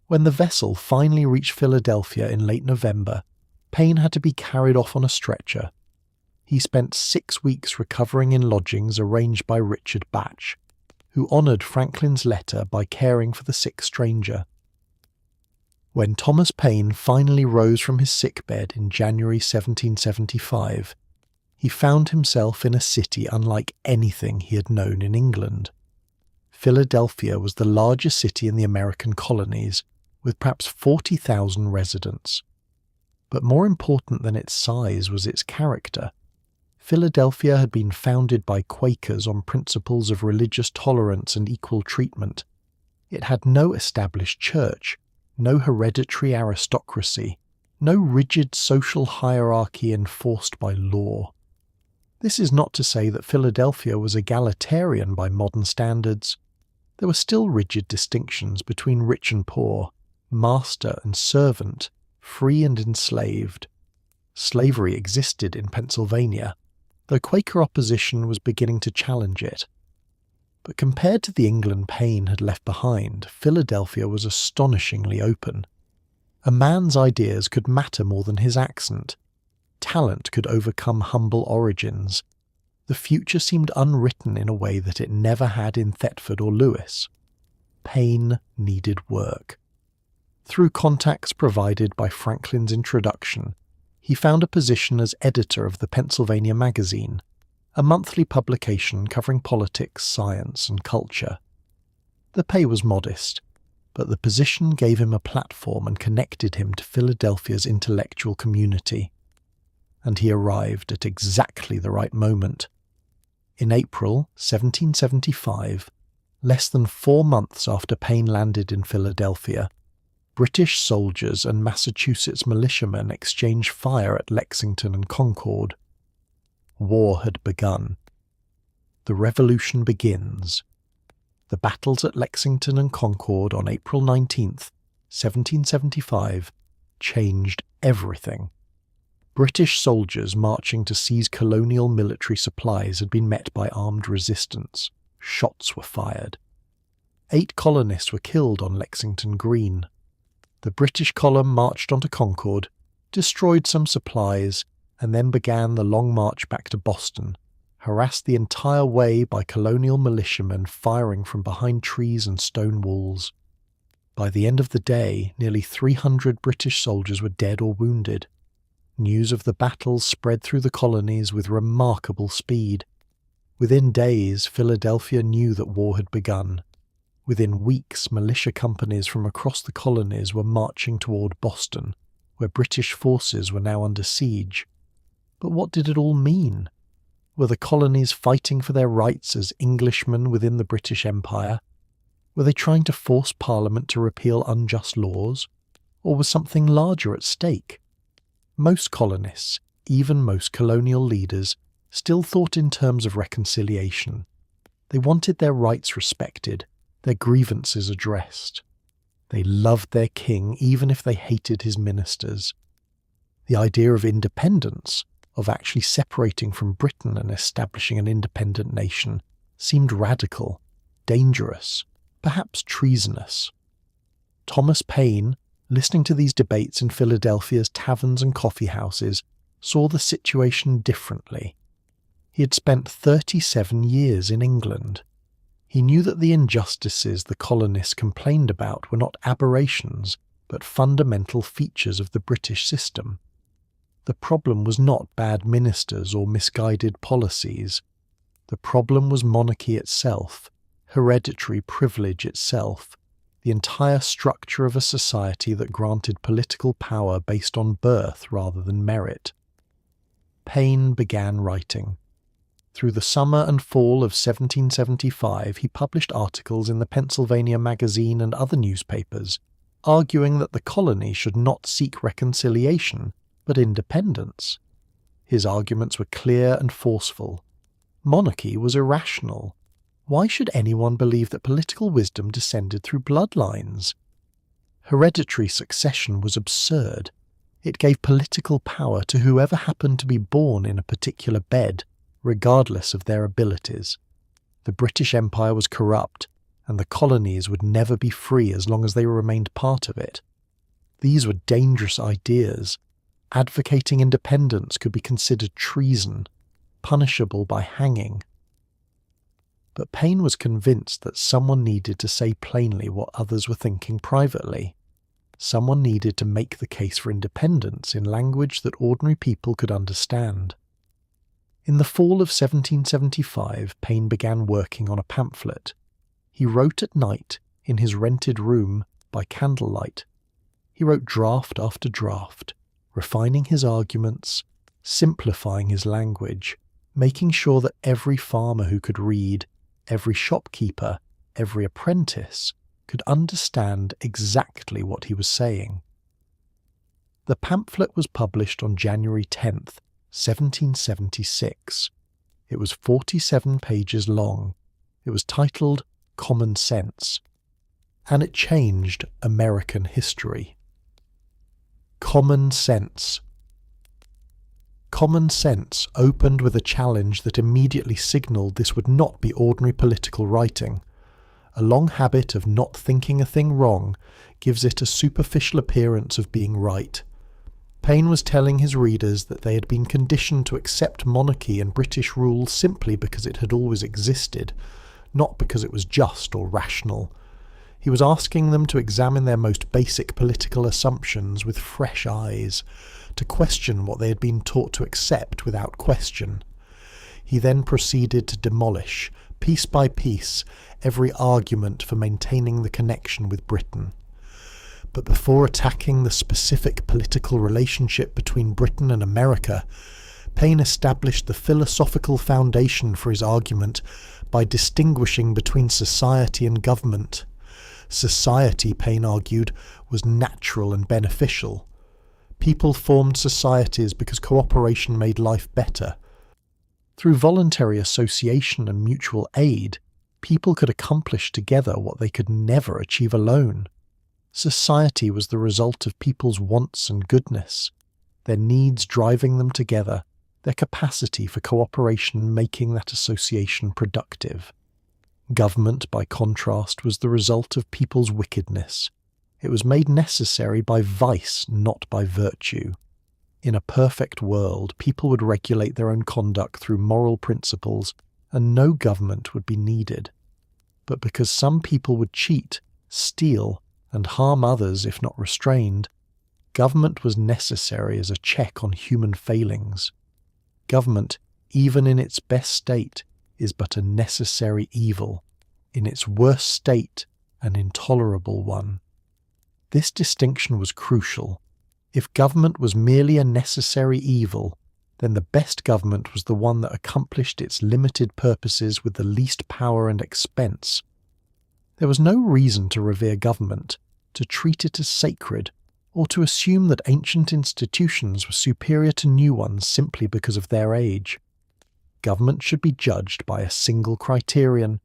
When the vessel finally reached Philadelphia in late November, Paine had to be carried off on a stretcher. He spent 6 weeks recovering in lodgings arranged by Richard Batch, who honoured Franklin's letter by caring for the sick stranger. When Thomas Paine finally rose from his sickbed in January 1775, he found himself in a city unlike anything he had known in England. Philadelphia was the largest city in the American colonies, with perhaps 40,000 residents. But more important than its size was its character. Philadelphia had been founded by Quakers on principles of religious tolerance and equal treatment. It had no established church, no hereditary aristocracy, no rigid social hierarchy enforced by law. This is not to say that Philadelphia was egalitarian by modern standards. There were still rigid distinctions between rich and poor, master and servant, free and enslaved. Slavery existed in Pennsylvania, though Quaker opposition was beginning to challenge it. But compared to the England Paine had left behind, Philadelphia was astonishingly open. A man's ideas could matter more than his accent. Talent could overcome humble origins. The future seemed unwritten in a way that it never had in Thetford or Lewis. Paine needed work. Through contacts provided by Franklin's introduction, he found a position as editor of the Pennsylvania magazine, a monthly publication covering politics, science, and culture. The pay was modest, but the position gave him a platform and connected him to Philadelphia's intellectual community. And he arrived at exactly the right moment. In April 1775, less than 4 months after Paine landed in Philadelphia, British soldiers and Massachusetts militiamen exchanged fire at Lexington and Concord. War had begun. The revolution begins. The battles at Lexington and Concord on April 19th, 1775, changed everything. British soldiers marching to seize colonial military supplies had been met by armed resistance. Shots were fired. 8 colonists were killed on Lexington Green. The British column marched onto Concord, destroyed some supplies, and then began the long march back to Boston, harassed the entire way by colonial militiamen firing from behind trees and stone walls. By the end of the day, nearly 300 British soldiers were dead or wounded. News of the battles spread through the colonies with remarkable speed. Within days, Philadelphia knew that war had begun. Within weeks, militia companies from across the colonies were marching toward Boston, where British forces were now under siege. But what did it all mean? Were the colonies fighting for their rights as Englishmen within the British Empire? Were they trying to force Parliament to repeal unjust laws? Or was something larger at stake? Most colonists, even most colonial leaders, still thought in terms of reconciliation. They wanted their rights respected, their grievances addressed. They loved their king even if they hated his ministers. The idea of independence, of actually separating from Britain and establishing an independent nation, seemed radical, dangerous, perhaps treasonous. Thomas Paine, listening to these debates in Philadelphia's taverns and coffeehouses, saw the situation differently. He had spent 37 years in England. He knew that the injustices the colonists complained about were not aberrations, but fundamental features of the British system. The problem was not bad ministers or misguided policies. The problem was monarchy itself, hereditary privilege itself, the entire structure of a society that granted political power based on birth rather than merit. Paine began writing. Through the summer and fall of 1775, he published articles in the Pennsylvania Magazine and other newspapers, arguing that the colony should not seek reconciliation, but independence. His arguments were clear and forceful. Monarchy was irrational. Why should anyone believe that political wisdom descended through bloodlines? Hereditary succession was absurd. It gave political power to whoever happened to be born in a particular bed, regardless of their abilities. The British Empire was corrupt, and the colonies would never be free as long as they remained part of it. These were dangerous ideas. Advocating independence could be considered treason, punishable by hanging. But Paine was convinced that someone needed to say plainly what others were thinking privately. Someone needed to make the case for independence in language that ordinary people could understand. In the fall of 1775, Paine began working on a pamphlet. He wrote at night, in his rented room, by candlelight. He wrote draft after draft, refining his arguments, simplifying his language, making sure that every farmer who could read, every shopkeeper, every apprentice, could understand exactly what he was saying. The pamphlet was published on January 10th, 1776. It was 47 pages long. It was titled Common Sense, and it changed American history. Common Sense. Common Sense opened with a challenge that immediately signalled this would not be ordinary political writing. A long habit of not thinking a thing wrong gives it a superficial appearance of being right. Paine was telling his readers that they had been conditioned to accept monarchy and British rule simply because it had always existed, not because it was just or rational. He was asking them to examine their most basic political assumptions with fresh eyes, to question what they had been taught to accept without question. He then proceeded to demolish, piece by piece, every argument for maintaining the connection with Britain. But before attacking the specific political relationship between Britain and America, Paine established the philosophical foundation for his argument by distinguishing between society and government. Society, Paine argued, was natural and beneficial. People formed societies because cooperation made life better. Through voluntary association and mutual aid, people could accomplish together what they could never achieve alone. Society was the result of people's wants and goodness, their needs driving them together, their capacity for cooperation making that association productive. Government, by contrast, was the result of people's wickedness. It was made necessary by vice, not by virtue. In a perfect world, people would regulate their own conduct through moral principles, and no government would be needed. But because some people would cheat, steal, and harm others if not restrained, government was necessary as a check on human failings. Government, even in its best state, is but a necessary evil, in its worst state an intolerable one. This distinction was crucial. If government was merely a necessary evil, then the best government was the one that accomplished its limited purposes with the least power and expense. There was no reason to revere government, to treat it as sacred, or to assume that ancient institutions were superior to new ones simply because of their age. Government should be judged by a single criterion.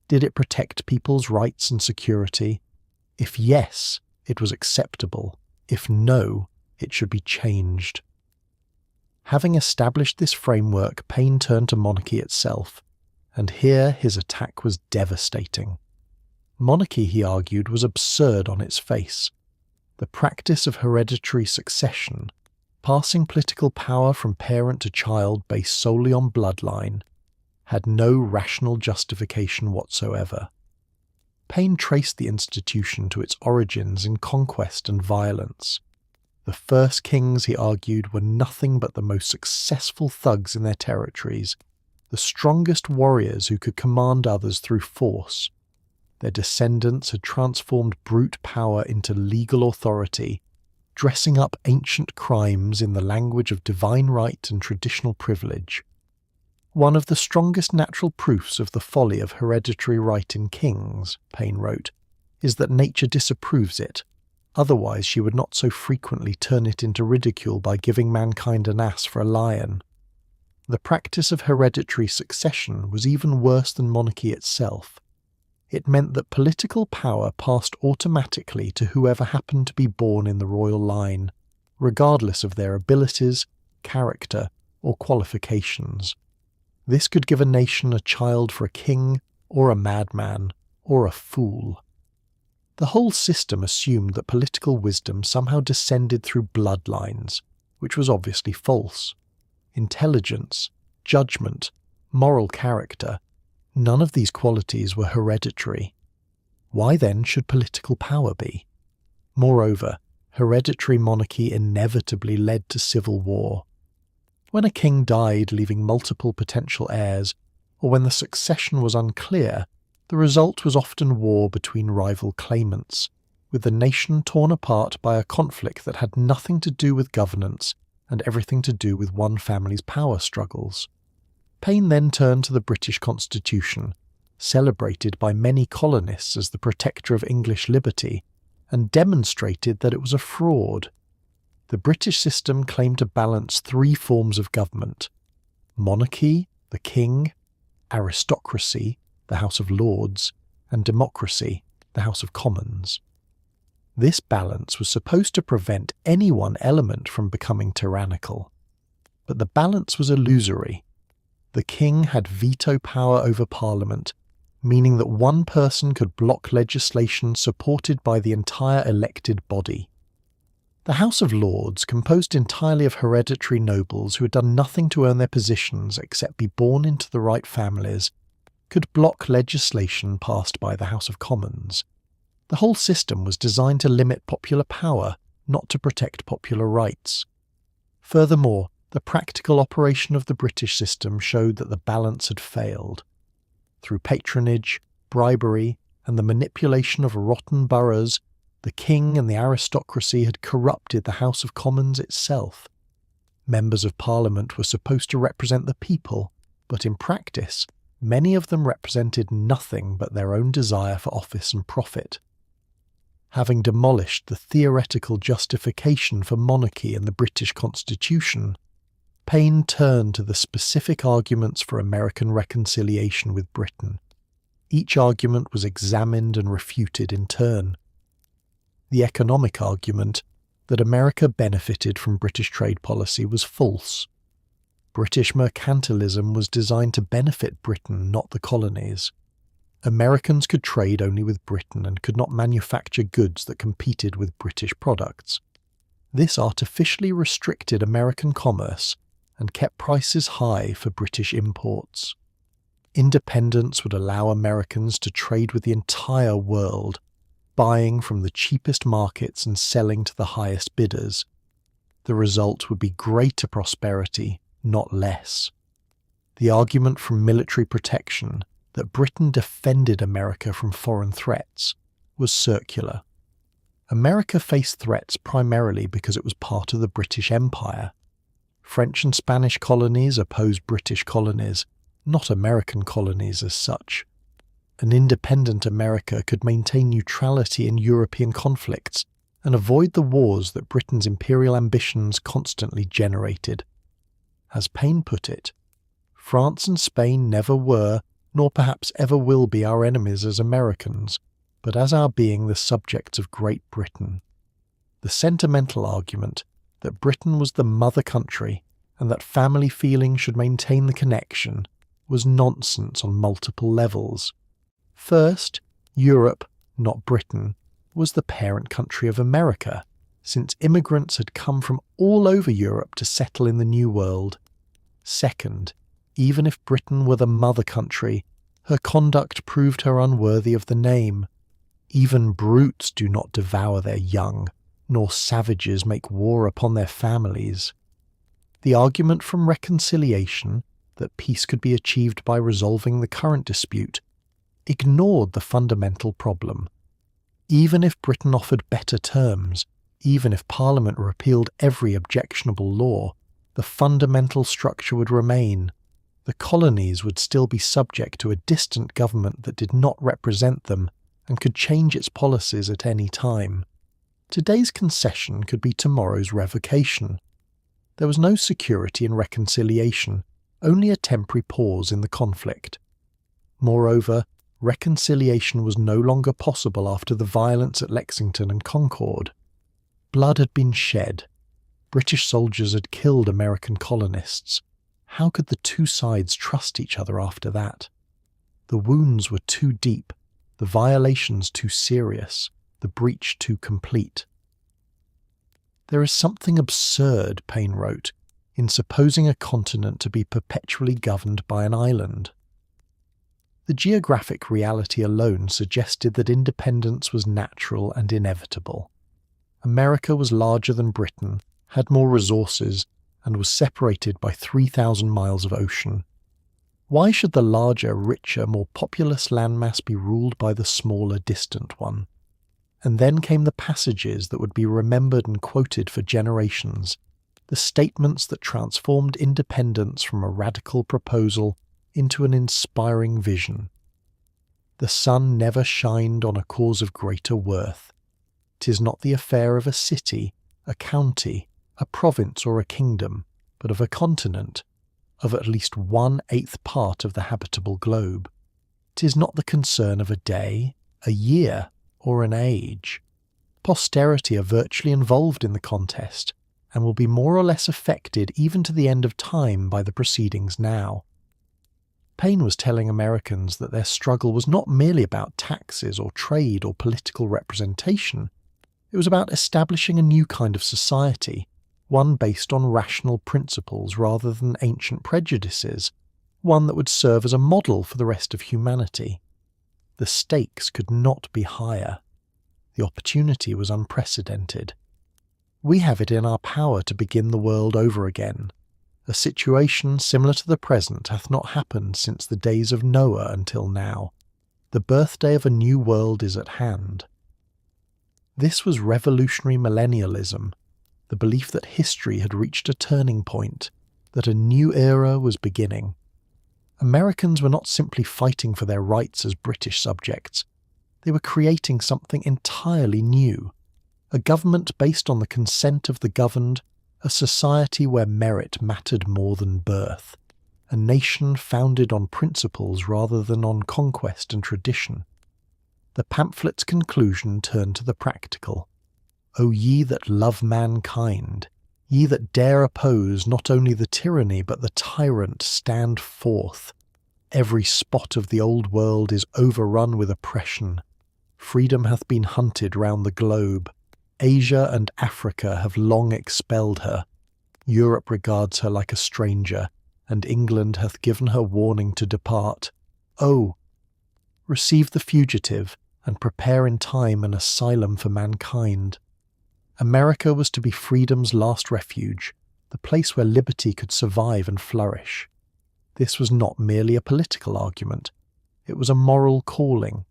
Did it protect people's rights and security? If yes, it was acceptable. If no, it should be changed. Having established this framework, Paine turned to monarchy itself, and here his attack was devastating. Monarchy, he argued, was absurd on its face. The practice of hereditary succession, passing political power from parent to child based solely on bloodline, had no rational justification whatsoever. Paine traced the institution to its origins in conquest and violence. The first kings, he argued, were nothing but the most successful thugs in their territories, the strongest warriors who could command others through force. Their descendants had transformed brute power into legal authority, dressing up ancient crimes in the language of divine right and traditional privilege. One of the strongest natural proofs of the folly of hereditary right in kings, Paine wrote, is that nature disapproves it, otherwise she would not so frequently turn it into ridicule by giving mankind an ass for a lion. The practice of hereditary succession was even worse than monarchy itself. It meant that political power passed automatically to whoever happened to be born in the royal line, regardless of their abilities, character, or qualifications. This could give a nation a child for a king, or a madman, or a fool. The whole system assumed that political wisdom somehow descended through bloodlines, which was obviously false. Intelligence, judgment, moral character, none of these qualities were hereditary. Why then should political power be? Moreover, hereditary monarchy inevitably led to civil war. When a king died leaving multiple potential heirs, or when the succession was unclear, the result was often war between rival claimants, with the nation torn apart by a conflict that had nothing to do with governance and everything to do with one family's power struggles. Paine then turned to the British Constitution, celebrated by many colonists as the protector of English liberty, and demonstrated that it was a fraud. The British system claimed to balance three forms of government: monarchy, the king; aristocracy, the House of Lords; and democracy, the House of Commons. This balance was supposed to prevent any one element from becoming tyrannical. But the balance was illusory. The king had veto power over Parliament, meaning that one person could block legislation supported by the entire elected body. The House of Lords, composed entirely of hereditary nobles who had done nothing to earn their positions except be born into the right families, could block legislation passed by the House of Commons. The whole system was designed to limit popular power, not to protect popular rights. Furthermore, the practical operation of the British system showed that the balance had failed. Through patronage, bribery, and the manipulation of rotten boroughs, the king and the aristocracy had corrupted the House of Commons itself. Members of Parliament were supposed to represent the people, but in practice, many of them represented nothing but their own desire for office and profit. Having demolished the theoretical justification for monarchy in the British Constitution, Paine turned to the specific arguments for American reconciliation with Britain. Each argument was examined and refuted in turn. The economic argument that America benefited from British trade policy was false. British mercantilism was designed to benefit Britain, not the colonies. Americans could trade only with Britain and could not manufacture goods that competed with British products. This artificially restricted American commerce and kept prices high for British imports. Independence would allow Americans to trade with the entire world, buying from the cheapest markets and selling to the highest bidders. The result would be greater prosperity, not less. The argument from military protection that Britain defended America from foreign threats was circular. America faced threats primarily because it was part of the British Empire. French and Spanish colonies opposed British colonies, not American colonies as such. An independent America could maintain neutrality in European conflicts and avoid the wars that Britain's imperial ambitions constantly generated. As Paine put it, France and Spain never were, nor perhaps ever will be our enemies as Americans, but as our being the subjects of Great Britain. The sentimental argument that Britain was the mother country and that family feeling should maintain the connection was nonsense on multiple levels. First, Europe, not Britain, was the parent country of America, since immigrants had come from all over Europe to settle in the New World. Second, even if Britain were the mother country, her conduct proved her unworthy of the name. Even brutes do not devour their young, nor savages make war upon their families. The argument from reconciliation, that peace could be achieved by resolving the current dispute, ignored the fundamental problem. Even if Britain offered better terms, even if Parliament repealed every objectionable law, the fundamental structure would remain. The colonies would still be subject to a distant government that did not represent them and could change its policies at any time. Today's concession could be tomorrow's revocation. There was no security in reconciliation, only a temporary pause in the conflict. Moreover, reconciliation was no longer possible after the violence at Lexington and Concord. Blood had been shed. British soldiers had killed American colonists. How could the two sides trust each other after that? The wounds were too deep, the violations too serious, the breach too complete. There is something absurd, Paine wrote, in supposing a continent to be perpetually governed by an island. The geographic reality alone suggested that independence was natural and inevitable. America was larger than Britain, had more resources, and was separated by 3,000 miles of ocean. Why should the larger, richer, more populous landmass be ruled by the smaller, distant one? And then came the passages that would be remembered and quoted for generations, the statements that transformed independence from a radical proposal into an inspiring vision. The sun never shined on a cause of greater worth. 'Tis not the affair of a city, a county, a province or a kingdom, but of a continent, of at least 1/8 part of the habitable globe. 'Tis not the concern of a day, a year, or an age. Posterity are virtually involved in the contest, and will be more or less affected even to the end of time by the proceedings now. Paine was telling Americans that their struggle was not merely about taxes or trade or political representation. It was about establishing a new kind of society, one based on rational principles rather than ancient prejudices, one that would serve as a model for the rest of humanity. The stakes could not be higher. The opportunity was unprecedented. We have it in our power to begin the world over again. A situation similar to the present hath not happened since the days of Noah until now. The birthday of a new world is at hand. This was revolutionary millennialism, the belief that history had reached a turning point, that a new era was beginning. Americans were not simply fighting for their rights as British subjects. They were creating something entirely new, a government based on the consent of the governed, a society where merit mattered more than birth, a nation founded on principles rather than on conquest and tradition. The pamphlet's conclusion turned to the practical. O ye that love mankind, ye that dare oppose not only the tyranny but the tyrant, stand forth. Every spot of the old world is overrun with oppression. Freedom hath been hunted round the globe. Asia and Africa have long expelled her. Europe regards her like a stranger, and England hath given her warning to depart. Oh! Receive the fugitive, and prepare in time an asylum for mankind. America was to be freedom's last refuge, the place where liberty could survive and flourish. This was not merely a political argument. It was a moral calling.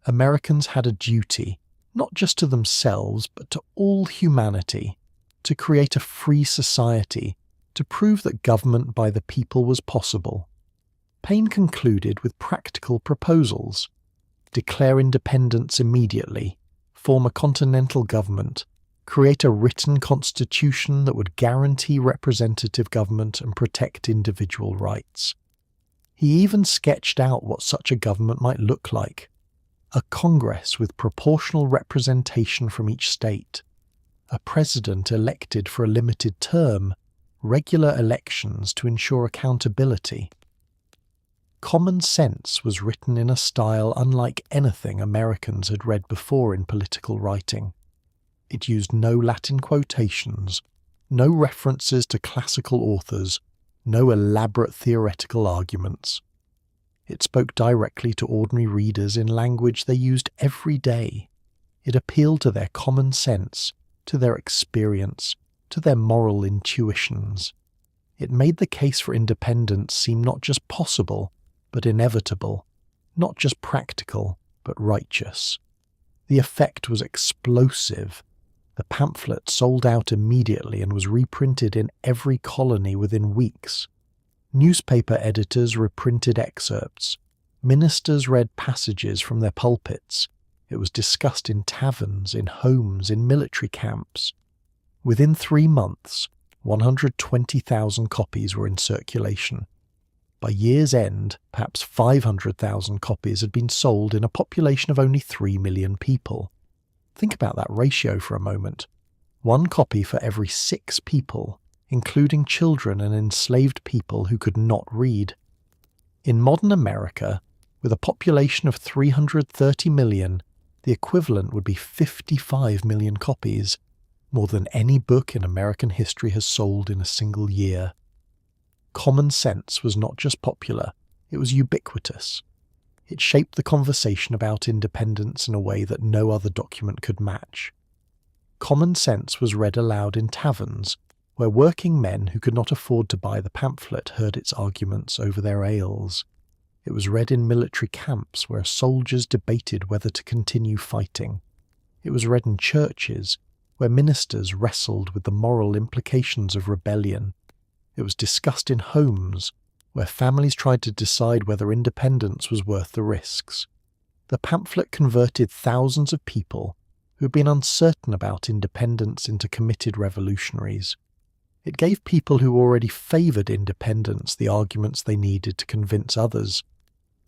Americans had a duty, not just to themselves, but to all humanity, to create a free society, to prove that government by the people was possible. Paine concluded with practical proposals. Declare independence immediately, form a continental government, create a written constitution that would guarantee representative government and protect individual rights. He even sketched out what such a government might look like. A Congress with proportional representation from each state, a president elected for a limited term, regular elections to ensure accountability. Common Sense was written in a style unlike anything Americans had read before in political writing. It used no Latin quotations, no references to classical authors, no elaborate theoretical arguments. It spoke directly to ordinary readers in language they used every day. It appealed to their common sense, to their experience, to their moral intuitions. It made the case for independence seem not just possible, but inevitable, not just practical, but righteous. The effect was explosive. The pamphlet sold out immediately and was reprinted in every colony within weeks. Newspaper editors reprinted excerpts. Ministers read passages from their pulpits. It was discussed in taverns, in homes, in military camps. Within 3 months, 120,000 copies were in circulation. By year's end, perhaps 500,000 copies had been sold in a population of only 3 million people. Think about that ratio for a moment. 1 copy for every 6 people, including children and enslaved people who could not read. In modern America, with a population of 330 million, the equivalent would be 55 million copies, more than any book in American history has sold in a single year. Common Sense was not just popular, it was ubiquitous. It shaped the conversation about independence in a way that no other document could match. Common Sense was read aloud in taverns, where working men who could not afford to buy the pamphlet heard its arguments over their ales. It was read in military camps where soldiers debated whether to continue fighting. It was read in churches, where ministers wrestled with the moral implications of rebellion. It was discussed in homes, where families tried to decide whether independence was worth the risks. The pamphlet converted thousands of people who had been uncertain about independence into committed revolutionaries. It gave people who already favoured independence the arguments they needed to convince others.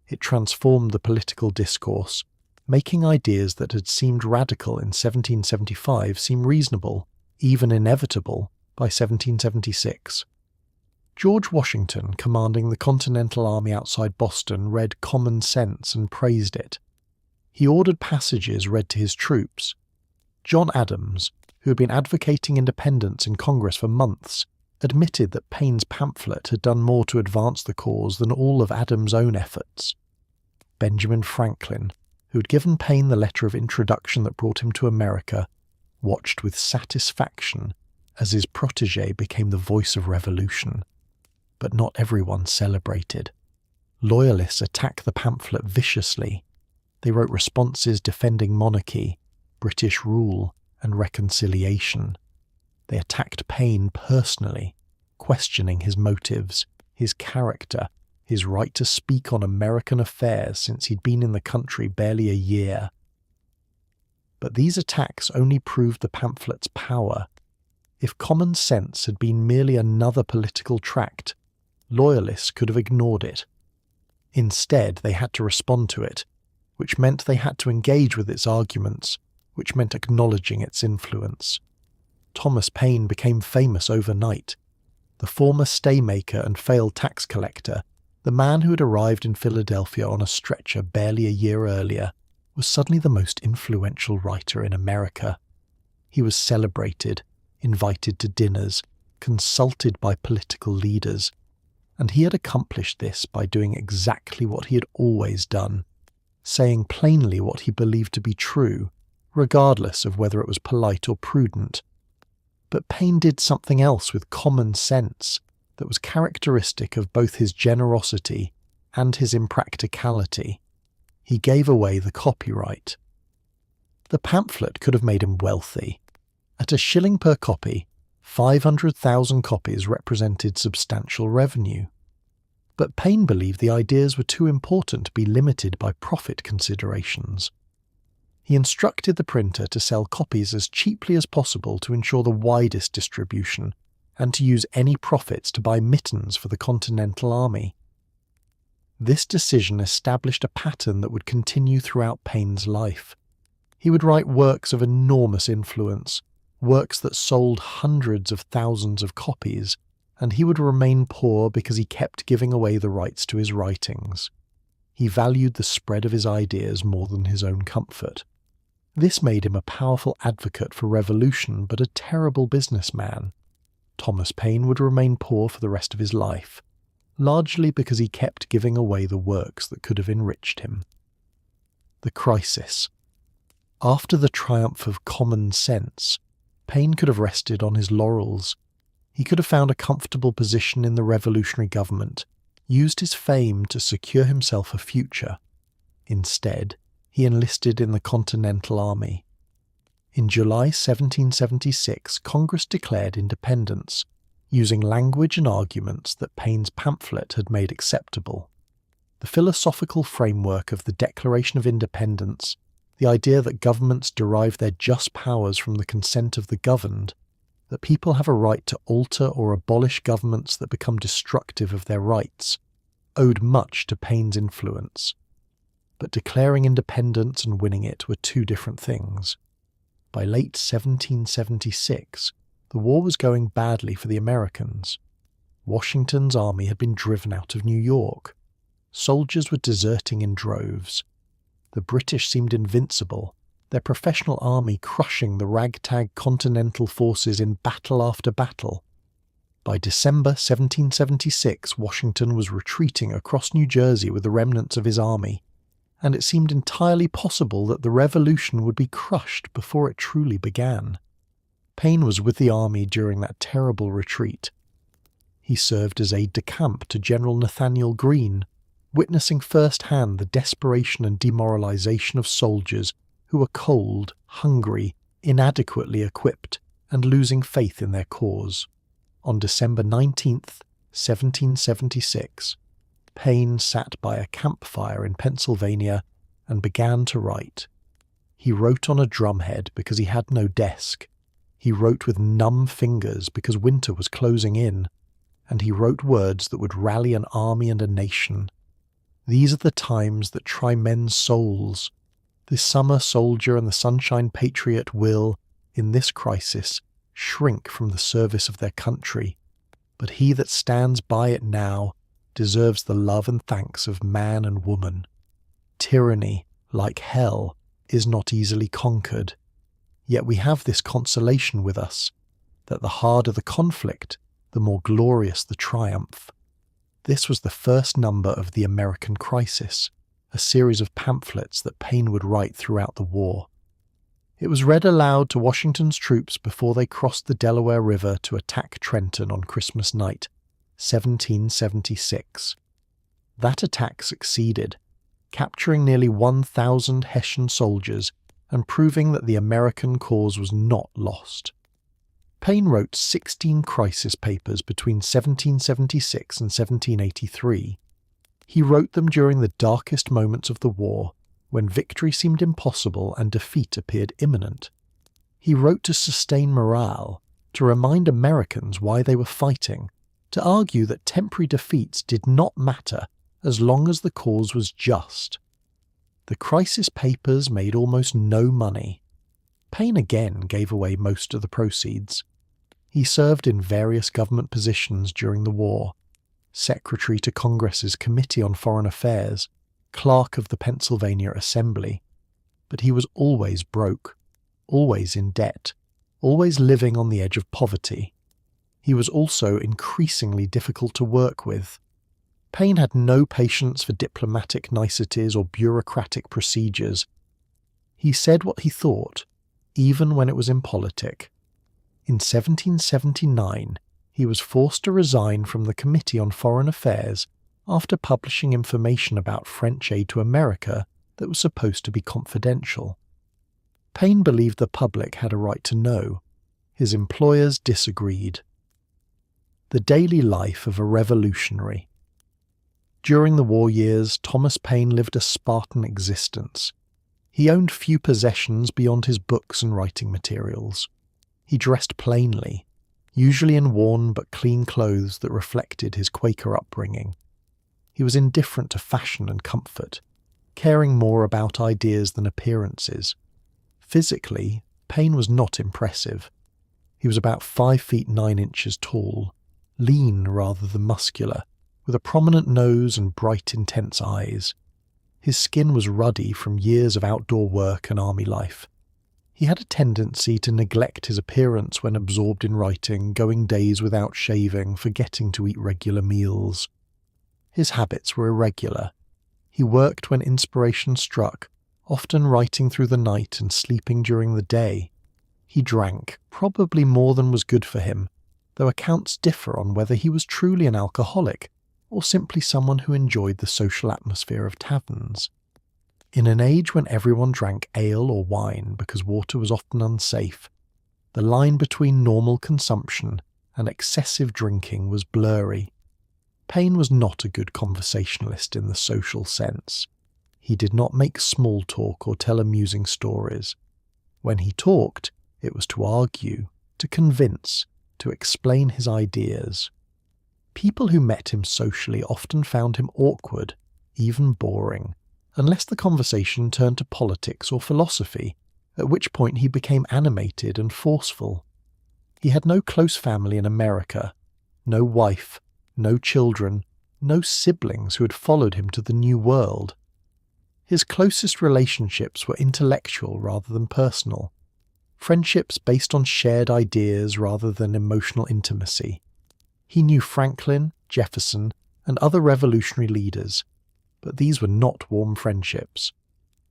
It transformed the political discourse, making ideas that had seemed radical in 1775 seem reasonable, even inevitable, by 1776. George Washington, commanding the Continental Army outside Boston, read Common Sense and praised it. He ordered passages read to his troops. John Adams, who had been advocating independence in Congress for months, admitted that Paine's pamphlet had done more to advance the cause than all of Adams' own efforts. Benjamin Franklin, who had given Paine the letter of introduction that brought him to America, watched with satisfaction as his protégé became the voice of revolution. But not everyone celebrated. Loyalists attacked the pamphlet viciously. They wrote responses defending monarchy, British rule, and reconciliation. They attacked Paine personally, questioning his motives, his character, his right to speak on American affairs since he'd been in the country barely a year. But these attacks only proved the pamphlet's power. If Common Sense had been merely another political tract, loyalists could have ignored it. Instead, they had to respond to it, which meant they had to engage with its arguments, which meant acknowledging its influence. Thomas Paine became famous overnight. The former staymaker and failed tax collector, the man who had arrived in Philadelphia on a stretcher barely a year earlier, was suddenly the most influential writer in America. He was celebrated, invited to dinners, consulted by political leaders, and he had accomplished this by doing exactly what he had always done, saying plainly what he believed to be true, regardless of whether it was polite or prudent. But Paine did something else with common sense that was characteristic of both his generosity and his impracticality. He gave away the copyright. The pamphlet could have made him wealthy. At $1 per copy, 500,000 copies represented substantial revenue. But Paine believed the ideas were too important to be limited by profit considerations. He instructed the printer to sell copies as cheaply as possible to ensure the widest distribution, and to use any profits to buy mittens for the Continental Army. This decision established a pattern that would continue throughout Paine's life. He would write works of enormous influence, works that sold hundreds of thousands of copies, and he would remain poor because he kept giving away the rights to his writings. He valued the spread of his ideas more than his own comfort. This made him a powerful advocate for revolution, but a terrible businessman. Thomas Paine would remain poor for the rest of his life, largely because he kept giving away the works that could have enriched him. The crisis. After the triumph of common sense, Paine could have rested on his laurels. He could have found a comfortable position in the revolutionary government, used his fame to secure himself a future. Instead, he enlisted in the Continental Army. In July 1776, Congress declared independence, using language and arguments that Paine's pamphlet had made acceptable. The philosophical framework of the Declaration of Independence, the idea that governments derive their just powers from the consent of the governed, that people have a right to alter or abolish governments that become destructive of their rights, owed much to Paine's influence. But declaring independence and winning it were two different things. By late 1776, the war was going badly for the Americans. Washington's army had been driven out of New York. Soldiers were deserting in droves. The British seemed invincible, their professional army crushing the ragtag Continental forces in battle after battle. By December 1776, Washington was retreating across New Jersey with the remnants of his army, and it seemed entirely possible that the revolution would be crushed before it truly began. Paine was with the army during that terrible retreat. He served as aide-de-camp to General Nathaniel Greene, witnessing firsthand the desperation and demoralization of soldiers who were cold, hungry, inadequately equipped, and losing faith in their cause. On December 19th, 1776, Paine sat by a campfire in Pennsylvania and began to write. He wrote on a drumhead because he had no desk. He wrote with numb fingers because winter was closing in, and he wrote words that would rally an army and a nation. These are the times that try men's souls. The summer soldier and the sunshine patriot will, in this crisis, shrink from the service of their country, but he that stands by it now deserves the love and thanks of man and woman. Tyranny, like hell, is not easily conquered. Yet we have this consolation with us, that the harder the conflict, the more glorious the triumph. This was the first number of The American Crisis, a series of pamphlets that Paine would write throughout the war. It was read aloud to Washington's troops before they crossed the Delaware River to attack Trenton on Christmas night, 1776. That attack succeeded, capturing nearly 1,000 Hessian soldiers and proving that the American cause was not lost. Paine wrote 16 crisis papers between 1776 and 1783. He wrote them during the darkest moments of the war, when victory seemed impossible and defeat appeared imminent. He wrote to sustain morale, to remind Americans why they were fighting, to argue that temporary defeats did not matter as long as the cause was just. The crisis papers made almost no money. Paine again gave away most of the proceeds. He served in various government positions during the war: Secretary to Congress's Committee on Foreign Affairs, Clerk of the Pennsylvania Assembly. But he was always broke, always in debt, always living on the edge of poverty. He was also increasingly difficult to work with. Paine had no patience for diplomatic niceties or bureaucratic procedures. He said what he thought, even when it was impolitic. In 1779, he was forced to resign from the Committee on Foreign Affairs after publishing information about French aid to America that was supposed to be confidential. Paine believed the public had a right to know. His employers disagreed. The daily life of a revolutionary. During the war years, Thomas Paine lived a Spartan existence. He owned few possessions beyond his books and writing materials. He dressed plainly, usually in worn but clean clothes that reflected his Quaker upbringing. He was indifferent to fashion and comfort, caring more about ideas than appearances. Physically, Paine was not impressive. He was about 5 feet 9 inches tall, lean rather than muscular, with a prominent nose and bright, intense eyes. His skin was ruddy from years of outdoor work and army life. He had a tendency to neglect his appearance when absorbed in writing, going days without shaving, forgetting to eat regular meals. His habits were irregular. He worked when inspiration struck, often writing through the night and sleeping during the day. He drank, probably more than was good for him, though accounts differ on whether he was truly an alcoholic or simply someone who enjoyed the social atmosphere of taverns. In an age when everyone drank ale or wine because water was often unsafe, the line between normal consumption and excessive drinking was blurry. Paine was not a good conversationalist in the social sense. He did not make small talk or tell amusing stories. When he talked, it was to argue, to convince, to explain his ideas. People who met him socially often found him awkward, even boring, unless the conversation turned to politics or philosophy, at which point he became animated and forceful. He had no close family in America, no wife, no children, no siblings who had followed him to the New World. His closest relationships were intellectual rather than personal, friendships based on shared ideas rather than emotional intimacy. He knew Franklin, Jefferson, and other revolutionary leaders, but these were not warm friendships.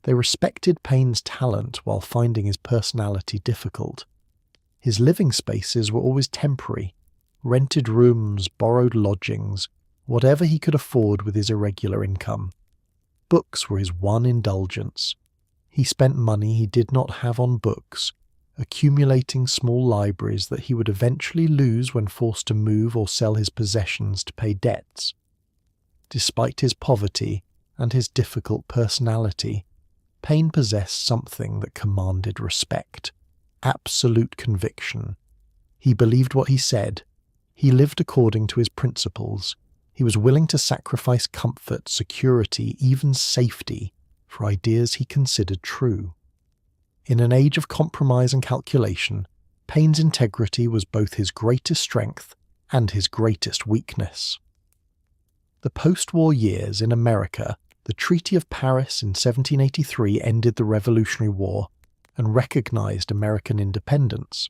They respected Paine's talent while finding his personality difficult. His living spaces were always temporary, rented rooms, borrowed lodgings, whatever he could afford with his irregular income. Books were his one indulgence. He spent money he did not have on books, accumulating small libraries that he would eventually lose when forced to move or sell his possessions to pay debts. Despite his poverty and his difficult personality, Paine possessed something that commanded respect: absolute conviction. He believed what he said. He lived according to his principles. He was willing to sacrifice comfort, security, even safety for ideas he considered true. In an age of compromise and calculation, Paine's integrity was both his greatest strength and his greatest weakness. The post-war years in America, the Treaty of Paris in 1783 ended the Revolutionary War and recognized American independence.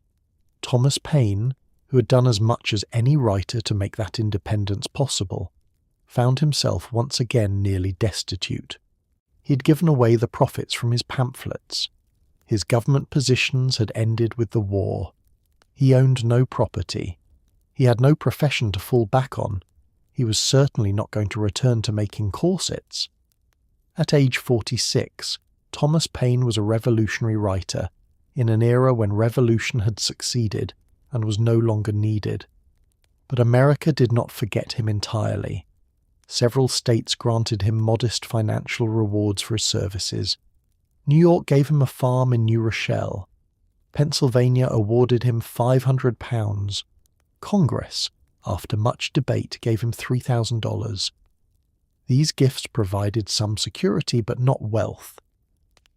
Thomas Paine, who had done as much as any writer to make that independence possible, found himself once again nearly destitute. He had given away the profits from his pamphlets. His government positions had ended with the war. He owned no property. He had no profession to fall back on. He was certainly not going to return to making corsets. At age 46, Thomas Paine was a revolutionary writer in an era when revolution had succeeded and was no longer needed. But America did not forget him entirely. Several states granted him modest financial rewards for his services. New York gave him a farm in New Rochelle. Pennsylvania awarded him £500. Congress, after much debate, gave him $3,000. These gifts provided some security but not wealth.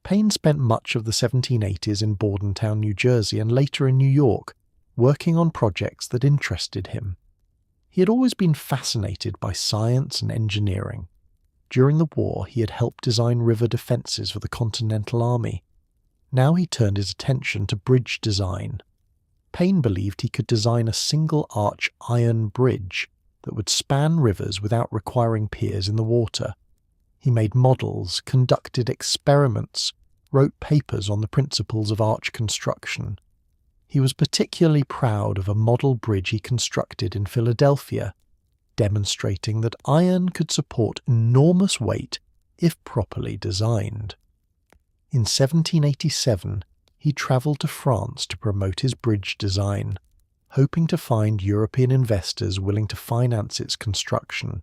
Paine spent much of the 1780s in Bordentown, New Jersey, and later in New York, working on projects that interested him. He had always been fascinated by science and engineering. During the war, he had helped design river defences for the Continental Army. Now he turned his attention to bridge design. Paine believed he could design a single-arch iron bridge that would span rivers without requiring piers in the water. He made models, conducted experiments, wrote papers on the principles of arch construction. He was particularly proud of a model bridge he constructed in Philadelphia, demonstrating that iron could support enormous weight if properly designed. In 1787, he travelled to France to promote his bridge design, hoping to find European investors willing to finance its construction.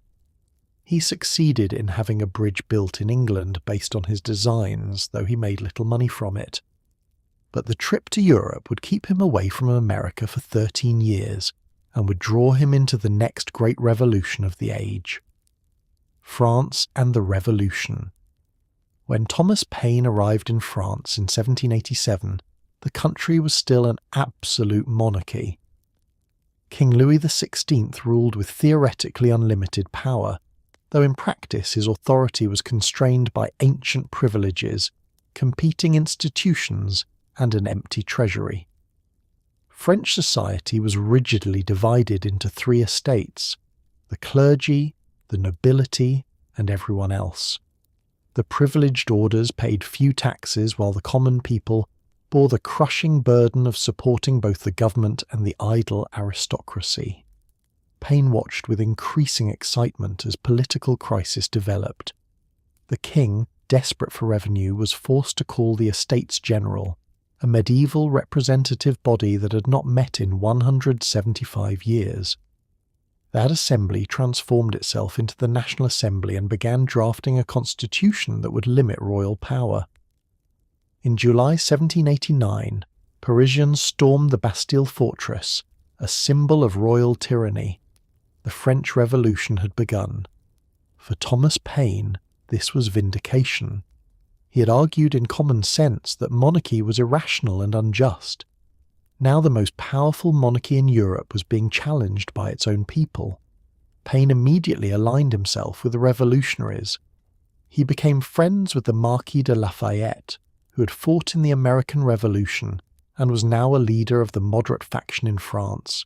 He succeeded in having a bridge built in England based on his designs, though he made little money from it. But the trip to Europe would keep him away from America for 13 years and would draw him into the next great revolution of the age. France and the Revolution. When Thomas Paine arrived in France in 1787, the country was still an absolute monarchy. King Louis XVI ruled with theoretically unlimited power, though in practice his authority was constrained by ancient privileges, competing institutions, and an empty treasury. French society was rigidly divided into three estates: the clergy, the nobility, and everyone else. The privileged orders paid few taxes, while the common people bore the crushing burden of supporting both the government and the idle aristocracy. Paine watched with increasing excitement as political crisis developed. The king, desperate for revenue, was forced to call the Estates General, a medieval representative body that had not met in 175 years. That assembly transformed itself into the National Assembly and began drafting a constitution that would limit royal power. In July 1789, Parisians stormed the Bastille fortress, a symbol of royal tyranny. The French Revolution had begun. For Thomas Paine, this was vindication. He had argued in Common Sense that monarchy was irrational and unjust. Now the most powerful monarchy in Europe was being challenged by its own people. Paine immediately aligned himself with the revolutionaries. He became friends with the Marquis de Lafayette, who had fought in the American Revolution and was now a leader of the moderate faction in France.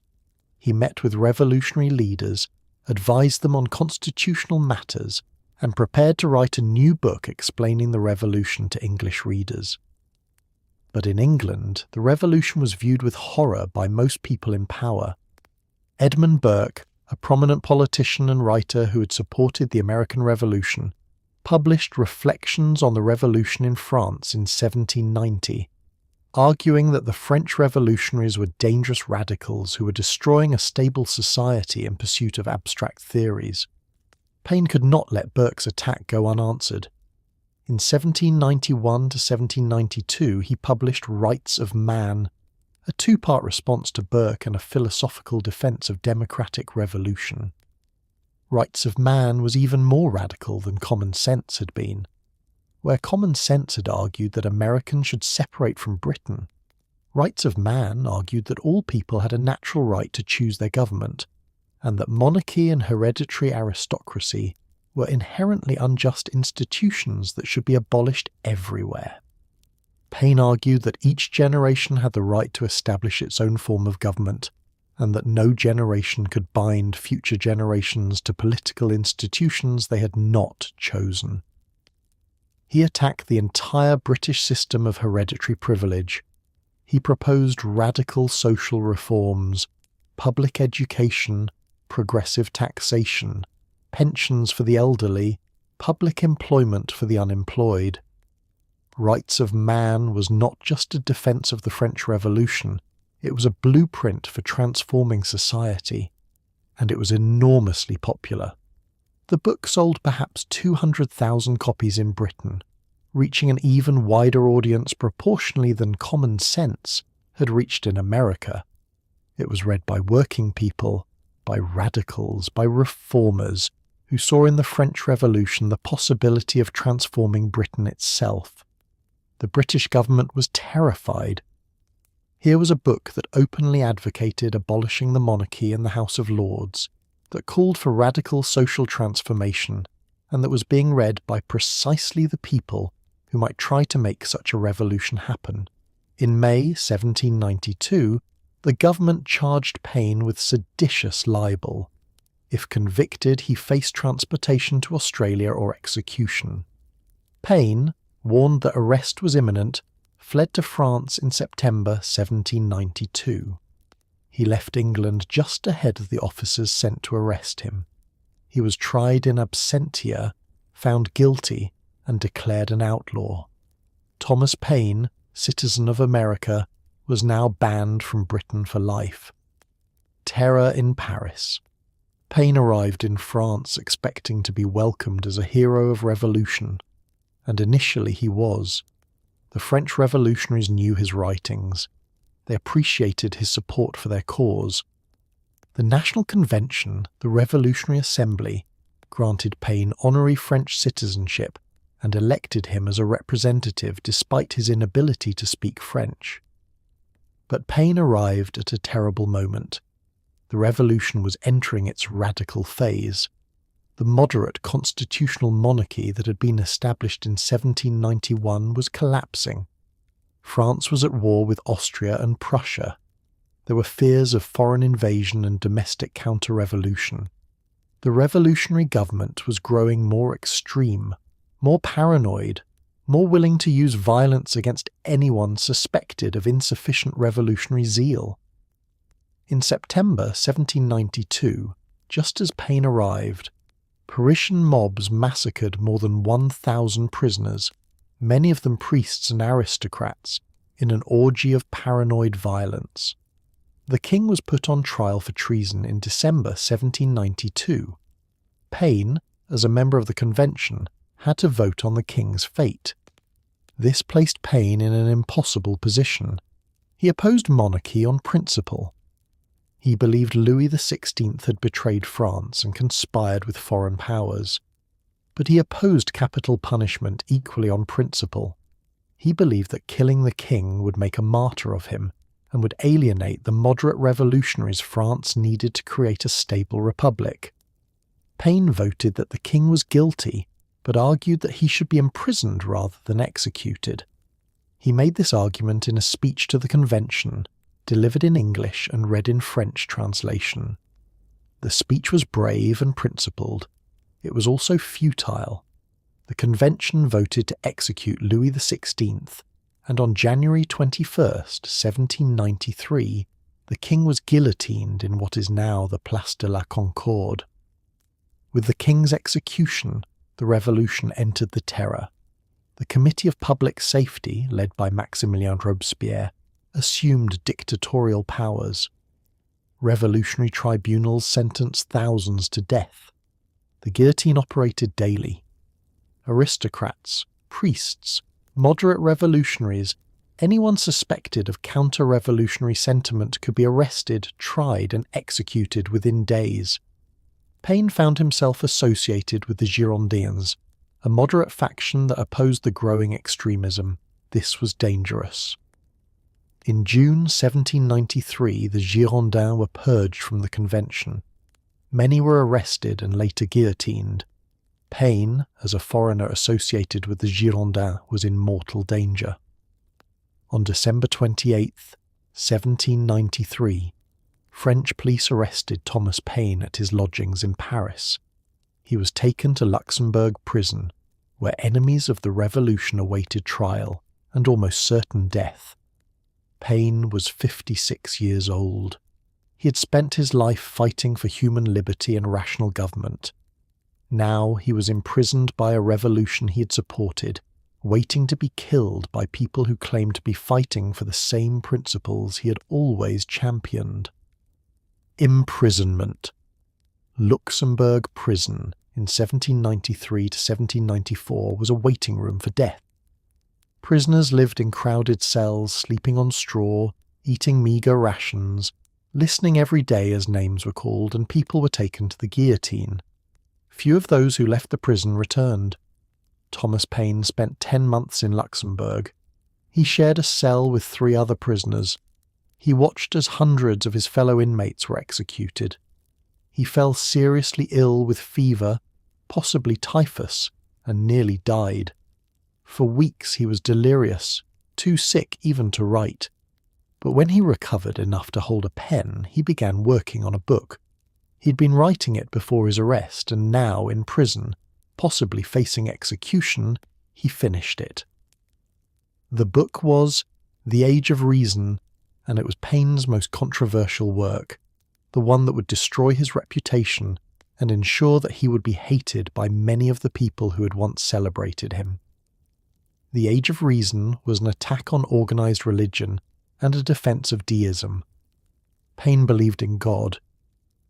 He met with revolutionary leaders, advised them on constitutional matters, and prepared to write a new book explaining the revolution to English readers. But in England, the revolution was viewed with horror by most people in power. Edmund Burke, a prominent politician and writer who had supported the American Revolution, published Reflections on the Revolution in France in 1790, arguing that the French revolutionaries were dangerous radicals who were destroying a stable society in pursuit of abstract theories. Paine could not let Burke's attack go unanswered. In 1791 to 1792, he published Rights of Man, a two-part response to Burke and a philosophical defense of democratic revolution. Rights of Man was even more radical than Common Sense had been. Where Common Sense had argued that Americans should separate from Britain, Rights of Man argued that all people had a natural right to choose their government, and that monarchy and hereditary aristocracy were inherently unjust institutions that should be abolished everywhere. Paine argued that each generation had the right to establish its own form of government, and that no generation could bind future generations to political institutions they had not chosen. He attacked the entire British system of hereditary privilege. He proposed radical social reforms, public education, progressive taxation, pensions for the elderly, public employment for the unemployed. Rights of Man was not just a defence of the French Revolution, it was a blueprint for transforming society, and it was enormously popular. The book sold perhaps 200,000 copies in Britain, reaching an even wider audience proportionally than Common Sense had reached in America. It was read by working people, by radicals, by reformers, who saw in the French Revolution the possibility of transforming Britain itself. The British government was terrified. Here was a book that openly advocated abolishing the monarchy and the House of Lords, that called for radical social transformation, and that was being read by precisely the people who might try to make such a revolution happen. In May 1792, the government charged Paine with seditious libel. If convicted, he faced transportation to Australia or execution. Paine, warned that arrest was imminent, fled to France in September 1792. He left England just ahead of the officers sent to arrest him. He was tried in absentia, found guilty, and declared an outlaw. Thomas Paine, citizen of America, was now banned from Britain for life. Terror in Paris. Paine arrived in France expecting to be welcomed as a hero of revolution, and initially he was. The French revolutionaries knew his writings. They appreciated his support for their cause. The National Convention, the Revolutionary Assembly, granted Paine honorary French citizenship and elected him as a representative despite his inability to speak French. But Paine arrived at a terrible moment. The revolution was entering its radical phase. The moderate constitutional monarchy that had been established in 1791 was collapsing. France was at war with Austria and Prussia. There were fears of foreign invasion and domestic counter-revolution. The revolutionary government was growing more extreme, more paranoid, more willing to use violence against anyone suspected of insufficient revolutionary zeal. In September 1792, just as Paine arrived, Parisian mobs massacred more than 1,000 prisoners, many of them priests and aristocrats, in an orgy of paranoid violence. The king was put on trial for treason in December 1792. Paine, as a member of the convention, had to vote on the king's fate. This placed Paine in an impossible position. He opposed monarchy on principle. He believed Louis XVI had betrayed France and conspired with foreign powers. But he opposed capital punishment equally on principle. He believed that killing the king would make a martyr of him and would alienate the moderate revolutionaries France needed to create a stable republic. Paine voted that the king was guilty, but argued that he should be imprisoned rather than executed. He made this argument in a speech to the convention, delivered in English and read in French translation. The speech was brave and principled. It was also futile. The convention voted to execute Louis XVI, and on January 21st, 1793, the king was guillotined in what is now the Place de la Concorde. With the king's execution, the revolution entered the Terror. The Committee of Public Safety, led by Maximilien Robespierre, assumed dictatorial powers. Revolutionary tribunals sentenced thousands to death. The guillotine operated daily. Aristocrats, priests, moderate revolutionaries, anyone suspected of counter-revolutionary sentiment could be arrested, tried, and executed within days. Paine found himself associated with the Girondins, a moderate faction that opposed the growing extremism. This was dangerous. In June 1793, the Girondins were purged from the convention. Many were arrested and later guillotined. Paine, as a foreigner associated with the Girondins, was in mortal danger. On December 28, 1793, French police arrested Thomas Paine at his lodgings in Paris. He was taken to Luxembourg prison, where enemies of the revolution awaited trial and almost certain death. Paine was 56 years old. He had spent his life fighting for human liberty and rational government. Now he was imprisoned by a revolution he had supported, waiting to be killed by people who claimed to be fighting for the same principles he had always championed. Imprisonment. Luxembourg prison in 1793 to 1794 was a waiting room for death. Prisoners lived in crowded cells, sleeping on straw, eating meagre rations, listening every day as names were called, and people were taken to the guillotine. Few of those who left the prison returned. Thomas Paine spent 10 months in Luxembourg. He shared a cell with 3 other prisoners. He watched as hundreds of his fellow inmates were executed. He fell seriously ill with fever, possibly typhus, and nearly died. For weeks he was delirious, too sick even to write. But when he recovered enough to hold a pen, he began working on a book. He'd been writing it before his arrest, and now in prison, possibly facing execution, he finished it. The book was The Age of Reason, and it was Paine's most controversial work, the one that would destroy his reputation and ensure that he would be hated by many of the people who had once celebrated him. The Age of Reason was an attack on organised religion and a defence of deism. Paine believed in God,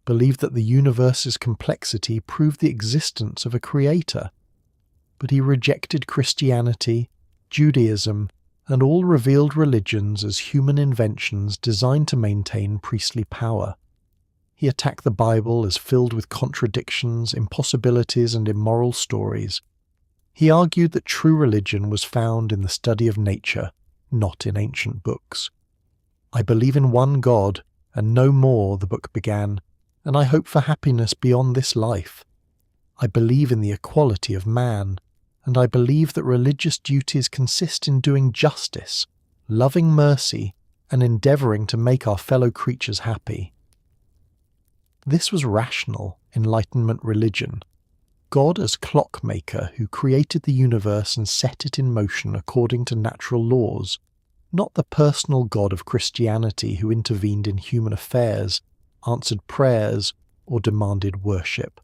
believed that the universe's complexity proved the existence of a creator, but he rejected Christianity, Judaism, and all revealed religions as human inventions designed to maintain priestly power. He attacked the Bible as filled with contradictions, impossibilities, and immoral stories. He argued that true religion was found in the study of nature, not in ancient books. "I believe in one God, and no more," the book began, "and I hope for happiness beyond this life. I believe in the equality of man, and I believe that religious duties consist in doing justice, loving mercy, and endeavouring to make our fellow creatures happy." This was rational Enlightenment religion. God as clockmaker who created the universe and set it in motion according to natural laws, not the personal God of Christianity who intervened in human affairs, answered prayers, or demanded worship.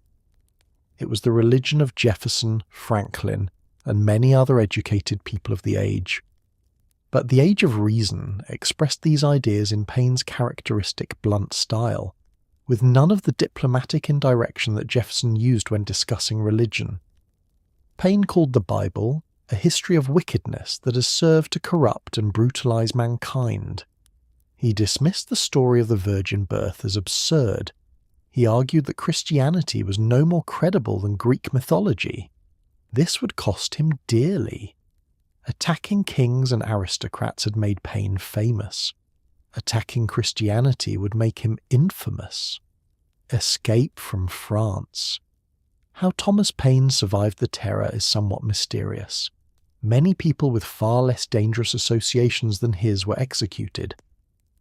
It was the religion of Jefferson, Franklin, and many other educated people of the age. But the Age of Reason expressed these ideas in Paine's characteristic blunt style, with none of the diplomatic indirection that Jefferson used when discussing religion. Paine called the Bible a history of wickedness that has served to corrupt and brutalize mankind. He dismissed the story of the virgin birth as absurd. He argued that Christianity was no more credible than Greek mythology. This would cost him dearly. Attacking kings and aristocrats had made Paine famous. Attacking Christianity would make him infamous. Escape from France. How Thomas Paine survived the terror is somewhat mysterious. Many people with far less dangerous associations than his were executed.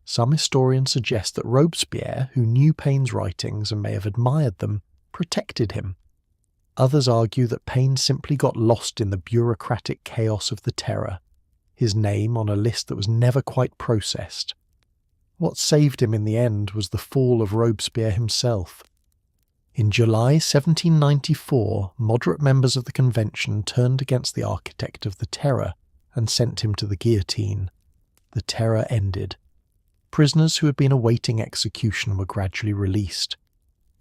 Some historians suggest that Robespierre, who knew Paine's writings and may have admired them, protected him. Others argue that Paine simply got lost in the bureaucratic chaos of the terror, his name on a list that was never quite processed. What saved him in the end was the fall of Robespierre himself. In July 1794, moderate members of the convention turned against the architect of the terror and sent him to the guillotine. The terror ended. Prisoners who had been awaiting execution were gradually released.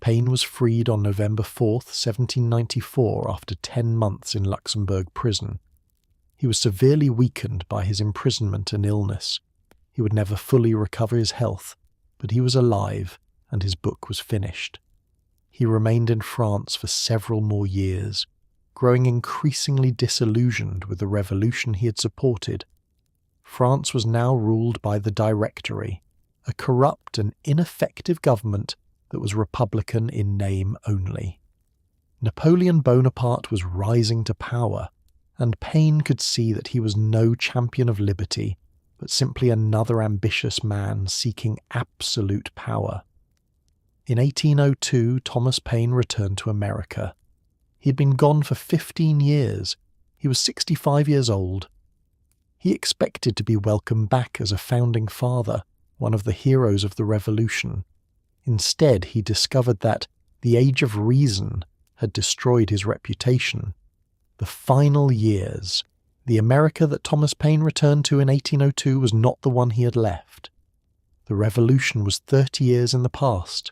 Paine was freed on November 4, 1794, after 10 months in Luxembourg prison. He was severely weakened by his imprisonment and illness. He would never fully recover his health, but he was alive, and his book was finished. He remained in France for several more years, growing increasingly disillusioned with the revolution he had supported. France was now ruled by the Directory, a corrupt and ineffective government that was republican in name only. Napoleon Bonaparte was rising to power, and Paine could see that he was no champion of liberty, but simply another ambitious man seeking absolute power. In 1802, Thomas Paine returned to America. He had been gone for 15 years. He was 65 years old. He expected to be welcomed back as a founding father, one of the heroes of the Revolution. Instead, he discovered that the age of reason had destroyed his reputation. The final years, the America that Thomas Paine returned to in 1802 was not the one he had left. The revolution was 30 years in the past.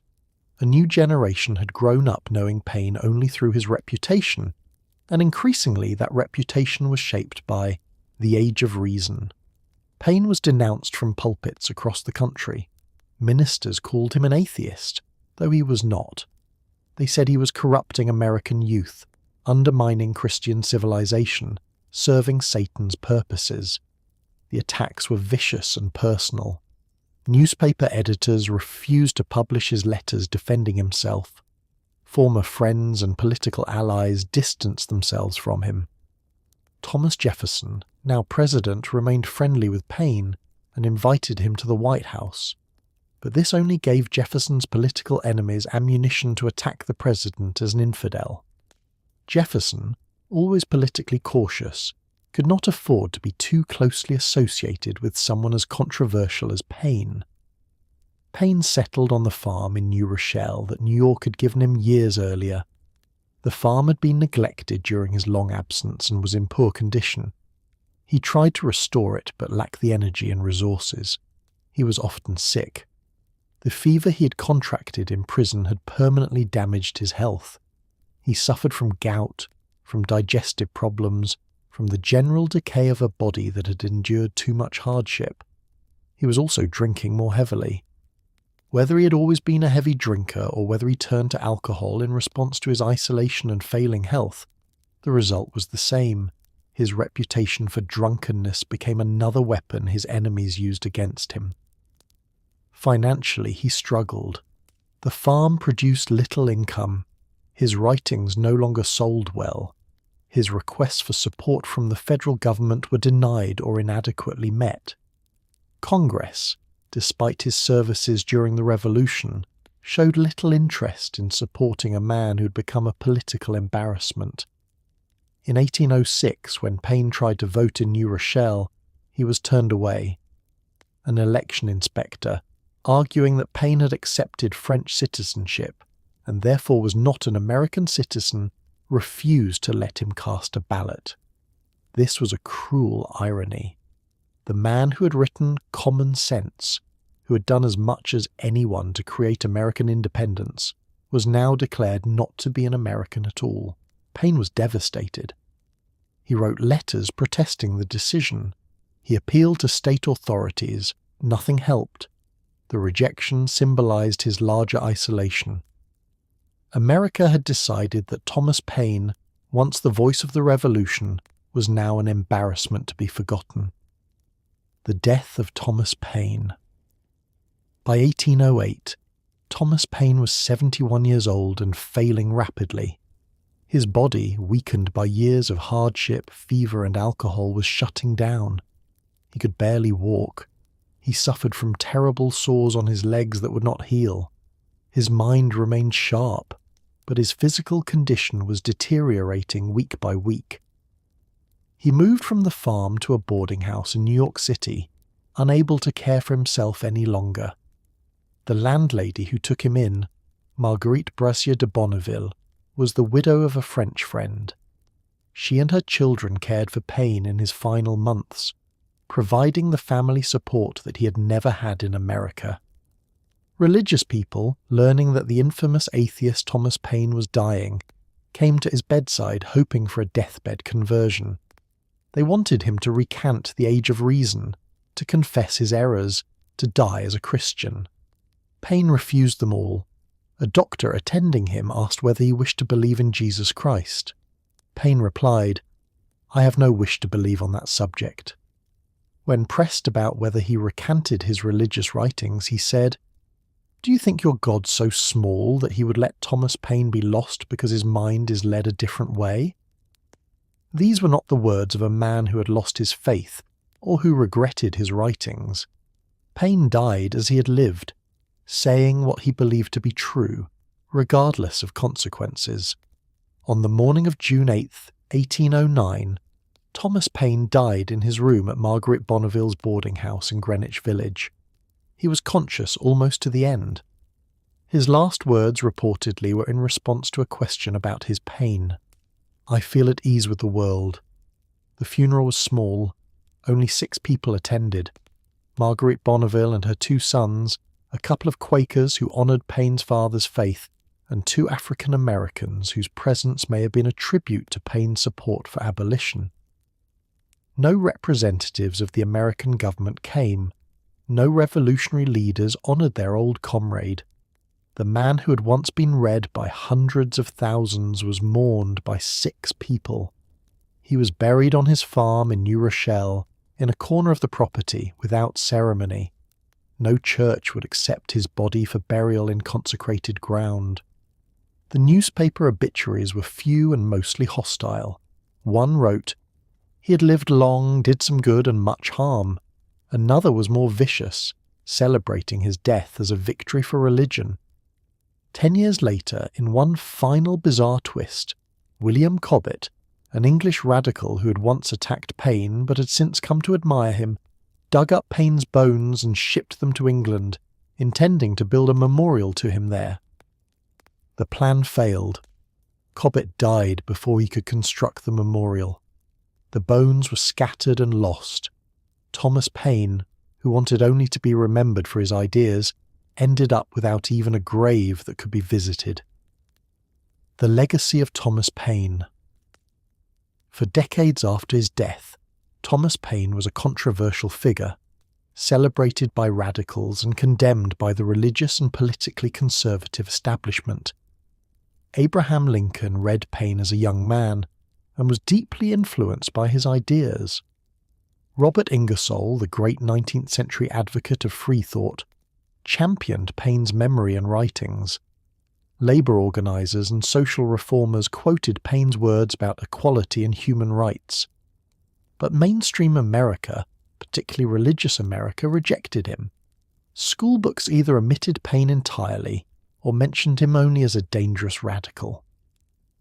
A new generation had grown up knowing Paine only through his reputation, and increasingly that reputation was shaped by the age of reason. Paine was denounced from pulpits across the country. Ministers called him an atheist, though he was not. They said he was corrupting American youth, undermining Christian civilization, serving Satan's purposes. The attacks were vicious and personal. Newspaper editors refused to publish his letters defending himself. Former friends and political allies distanced themselves from him. Thomas Jefferson, now president, remained friendly with Paine and invited him to the White House. But this only gave Jefferson's political enemies ammunition to attack the president as an infidel. Jefferson, always politically cautious, could not afford to be too closely associated with someone as controversial as Paine. Paine settled on the farm in New Rochelle that New York had given him years earlier. The farm had been neglected during his long absence and was in poor condition. He tried to restore it but lacked the energy and resources. He was often sick. The fever he had contracted in prison had permanently damaged his health. He suffered from gout, from digestive problems, from the general decay of a body that had endured too much hardship. He was also drinking more heavily. Whether he had always been a heavy drinker or whether he turned to alcohol in response to his isolation and failing health, the result was the same. His reputation for drunkenness became another weapon his enemies used against him. Financially, he struggled. The farm produced little income. His writings no longer sold well. His requests for support from the federal government were denied or inadequately met. Congress, despite his services during the Revolution, showed little interest in supporting a man who had become a political embarrassment. In 1806, when Paine tried to vote in New Rochelle, he was turned away. An election inspector, arguing that Paine had accepted French citizenship and therefore was not an American citizen, refused to let him cast a ballot. This was a cruel irony. The man who had written Common Sense, who had done as much as anyone to create American independence, was now declared not to be an American at all. Paine was devastated. He wrote letters protesting the decision. He appealed to state authorities. Nothing helped. The rejection symbolized his larger isolation. America had decided that Thomas Paine, once the voice of the Revolution, was now an embarrassment to be forgotten. The death of Thomas Paine. By 1808, Thomas Paine was 71 years old and failing rapidly. His body, weakened by years of hardship, fever and alcohol, was shutting down. He could barely walk. He suffered from terrible sores on his legs that would not heal. His mind remained sharp, but his physical condition was deteriorating week by week. He moved from the farm to a boarding house in New York City, unable to care for himself any longer. The landlady who took him in, Marguerite Brassier de Bonneville, was the widow of a French friend. She and her children cared for Paine in his final months, providing the family support that he had never had in America. Religious people, learning that the infamous atheist Thomas Paine was dying, came to his bedside hoping for a deathbed conversion. They wanted him to recant the age of reason, to confess his errors, to die as a Christian. Paine refused them all. A doctor attending him asked whether he wished to believe in Jesus Christ. Paine replied, "I have no wish to believe on that subject." When pressed about whether he recanted his religious writings, he said, "Do you think your God so small that he would let Thomas Paine be lost because his mind is led a different way?" These were not the words of a man who had lost his faith or who regretted his writings. Paine died as he had lived, saying what he believed to be true, regardless of consequences. On the morning of June 8th, 1809, Thomas Paine died in his room at Marguerite Bonneville's boarding house in Greenwich Village. He was conscious almost to the end. His last words reportedly were in response to a question about his pain. "I feel at ease with the world." The funeral was small. Only 6 people attended. Marguerite Bonneville and her 2 sons, a couple of Quakers who honoured Paine's father's faith, and 2 African Americans whose presence may have been a tribute to Paine's support for abolition. No representatives of the American government came. No revolutionary leaders honoured their old comrade. The man who had once been read by hundreds of thousands was mourned by 6 people. He was buried on his farm in New Rochelle, in a corner of the property, without ceremony. No church would accept his body for burial in consecrated ground. The newspaper obituaries were few and mostly hostile. One wrote, "He had lived long, did some good and much harm." Another was more vicious, celebrating his death as a victory for religion. 10 years later, in one final bizarre twist, William Cobbett, an English radical who had once attacked Paine but had since come to admire him, dug up Paine's bones and shipped them to England, intending to build a memorial to him there. The plan failed. Cobbett died before he could construct the memorial. The bones were scattered and lost. Thomas Paine, who wanted only to be remembered for his ideas, ended up without even a grave that could be visited. The legacy of Thomas Paine. For decades after his death, Thomas Paine was a controversial figure, celebrated by radicals and condemned by the religious and politically conservative establishment. Abraham Lincoln read Paine as a young man and was deeply influenced by his ideas. Robert Ingersoll, the great 19th century advocate of free thought, championed Paine's memory and writings. Labour organisers and social reformers quoted Paine's words about equality and human rights. But mainstream America, particularly religious America, rejected him. Schoolbooks either omitted Paine entirely or mentioned him only as a dangerous radical.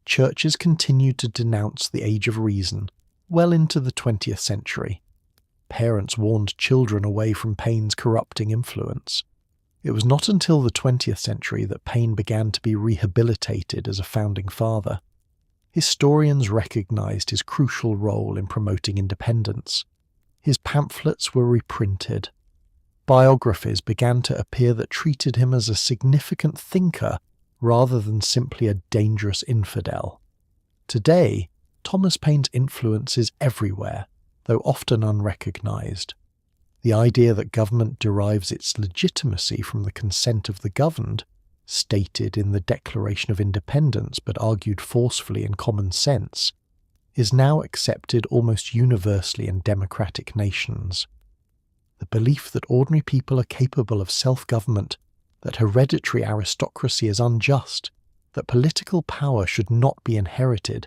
Churches continued to denounce the Age of Reason well into the 20th century. Parents warned children away from Paine's corrupting influence. It was not until the 20th century that Paine began to be rehabilitated as a founding father. Historians recognised his crucial role in promoting independence. His pamphlets were reprinted. Biographies began to appear that treated him as a significant thinker rather than simply a dangerous infidel. Today, Thomas Paine's influence is everywhere, though often unrecognised. The idea that government derives its legitimacy from the consent of the governed, stated in the Declaration of Independence but argued forcefully in common sense, is now accepted almost universally in democratic nations. The belief that ordinary people are capable of self-government, that hereditary aristocracy is unjust, that political power should not be inherited,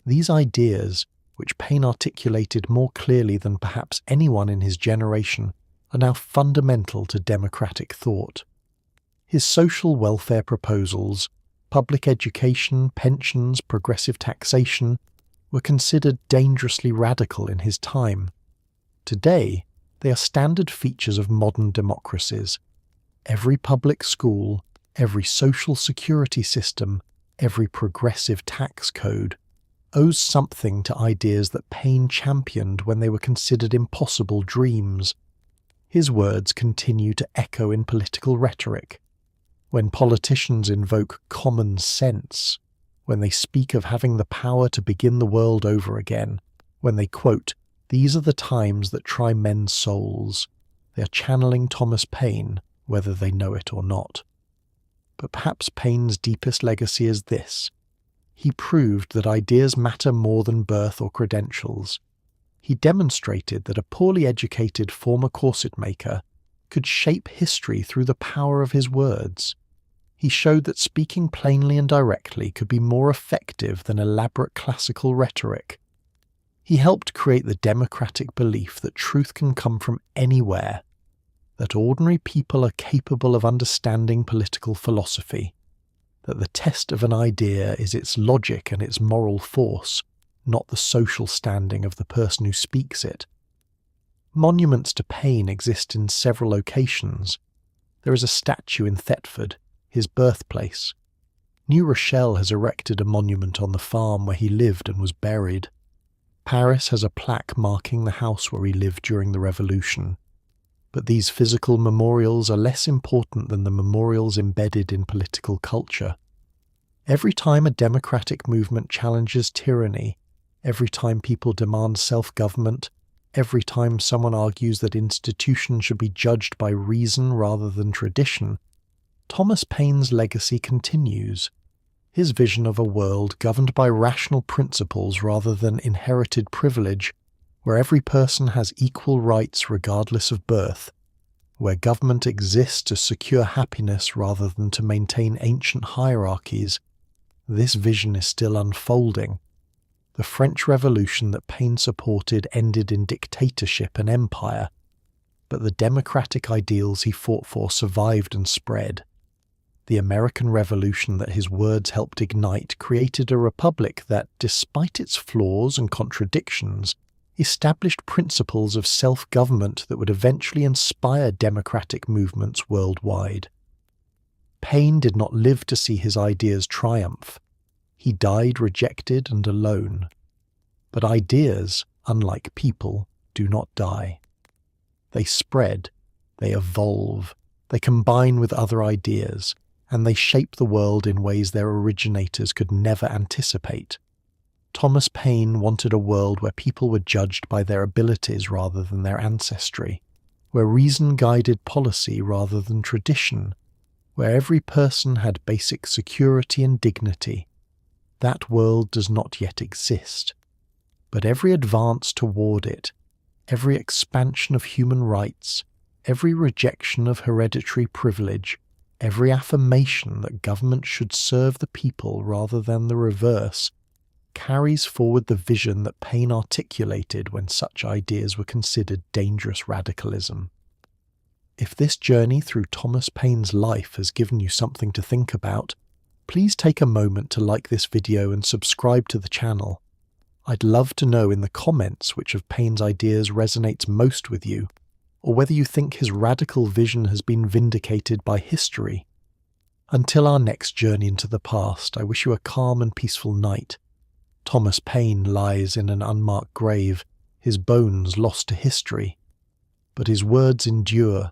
these ideas, which Paine articulated more clearly than perhaps anyone in his generation, are now fundamental to democratic thought. His social welfare proposals, public education, pensions, progressive taxation, were considered dangerously radical in his time. Today, they are standard features of modern democracies. Every public school, every social security system, every progressive tax code owes something to ideas that Paine championed when they were considered impossible dreams. His words continue to echo in political rhetoric. When politicians invoke common sense, when they speak of having the power to begin the world over again, when they quote, "These are the times that try men's souls," they are channeling Thomas Paine, whether they know it or not. But perhaps Paine's deepest legacy is this. He proved that ideas matter more than birth or credentials. He demonstrated that a poorly educated former corset-maker could shape history through the power of his words. He showed that speaking plainly and directly could be more effective than elaborate classical rhetoric. He helped create the democratic belief that truth can come from anywhere, that ordinary people are capable of understanding political philosophy, that the test of an idea is its logic and its moral force, not the social standing of the person who speaks it. Monuments to Paine exist in several locations. There is a statue in Thetford, his birthplace. New Rochelle has erected a monument on the farm where he lived and was buried. Paris has a plaque marking the house where he lived during the Revolution. But these physical memorials are less important than the memorials embedded in political culture. Every time a democratic movement challenges tyranny, every time people demand self-government, every time someone argues that institutions should be judged by reason rather than tradition, Thomas Paine's legacy continues. His vision of a world governed by rational principles rather than inherited privilege, where every person has equal rights regardless of birth, where government exists to secure happiness rather than to maintain ancient hierarchies, this vision is still unfolding. The French Revolution that Paine supported ended in dictatorship and empire, but the democratic ideals he fought for survived and spread. The American Revolution that his words helped ignite created a republic that, despite its flaws and contradictions, established principles of self-government that would eventually inspire democratic movements worldwide. Paine did not live to see his ideas triumph. He died rejected and alone. But ideas, unlike people, do not die. They spread, they evolve, they combine with other ideas, and they shape the world in ways their originators could never anticipate. Thomas Paine wanted a world where people were judged by their abilities rather than their ancestry, where reason guided policy rather than tradition, where every person had basic security and dignity. That world does not yet exist. But every advance toward it, every expansion of human rights, every rejection of hereditary privilege, every affirmation that government should serve the people rather than the reverse, carries forward the vision that Paine articulated when such ideas were considered dangerous radicalism. If this journey through Thomas Paine's life has given you something to think about, please take a moment to like this video and subscribe to the channel. I'd love to know in the comments which of Paine's ideas resonates most with you, or whether you think his radical vision has been vindicated by history. Until our next journey into the past, I wish you a calm and peaceful night. Thomas Paine lies in an unmarked grave, his bones lost to history. But his words endure.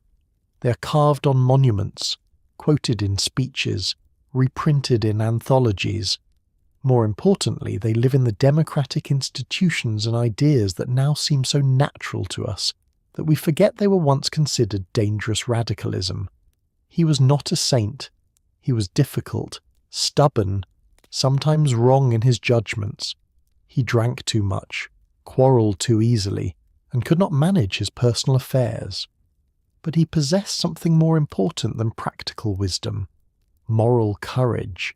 They are carved on monuments, quoted in speeches, reprinted in anthologies. More importantly, they live in the democratic institutions and ideas that now seem so natural to us that we forget they were once considered dangerous radicalism. He was not a saint. He was difficult, stubborn, sometimes wrong in his judgments. He drank too much, quarrelled too easily, and could not manage his personal affairs. But he possessed something more important than practical wisdom: moral courage.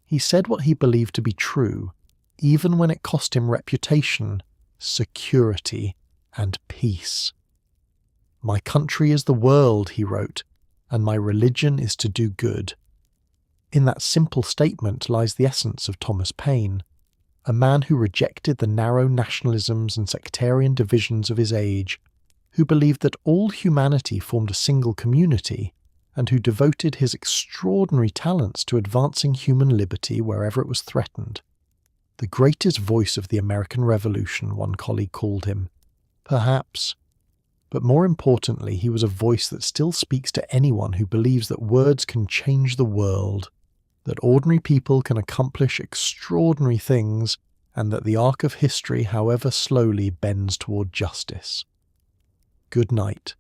He said what he believed to be true, even when it cost him reputation, security, and peace. "My country is the world," he wrote, "and my religion is to do good." In that simple statement lies the essence of Thomas Paine, a man who rejected the narrow nationalisms and sectarian divisions of his age, who believed that all humanity formed a single community, and who devoted his extraordinary talents to advancing human liberty wherever it was threatened. The greatest voice of the American Revolution, one colleague called him. Perhaps. But more importantly, he was a voice that still speaks to anyone who believes that words can change the world, that ordinary people can accomplish extraordinary things, and that the arc of history, however slowly, bends toward justice. Good night.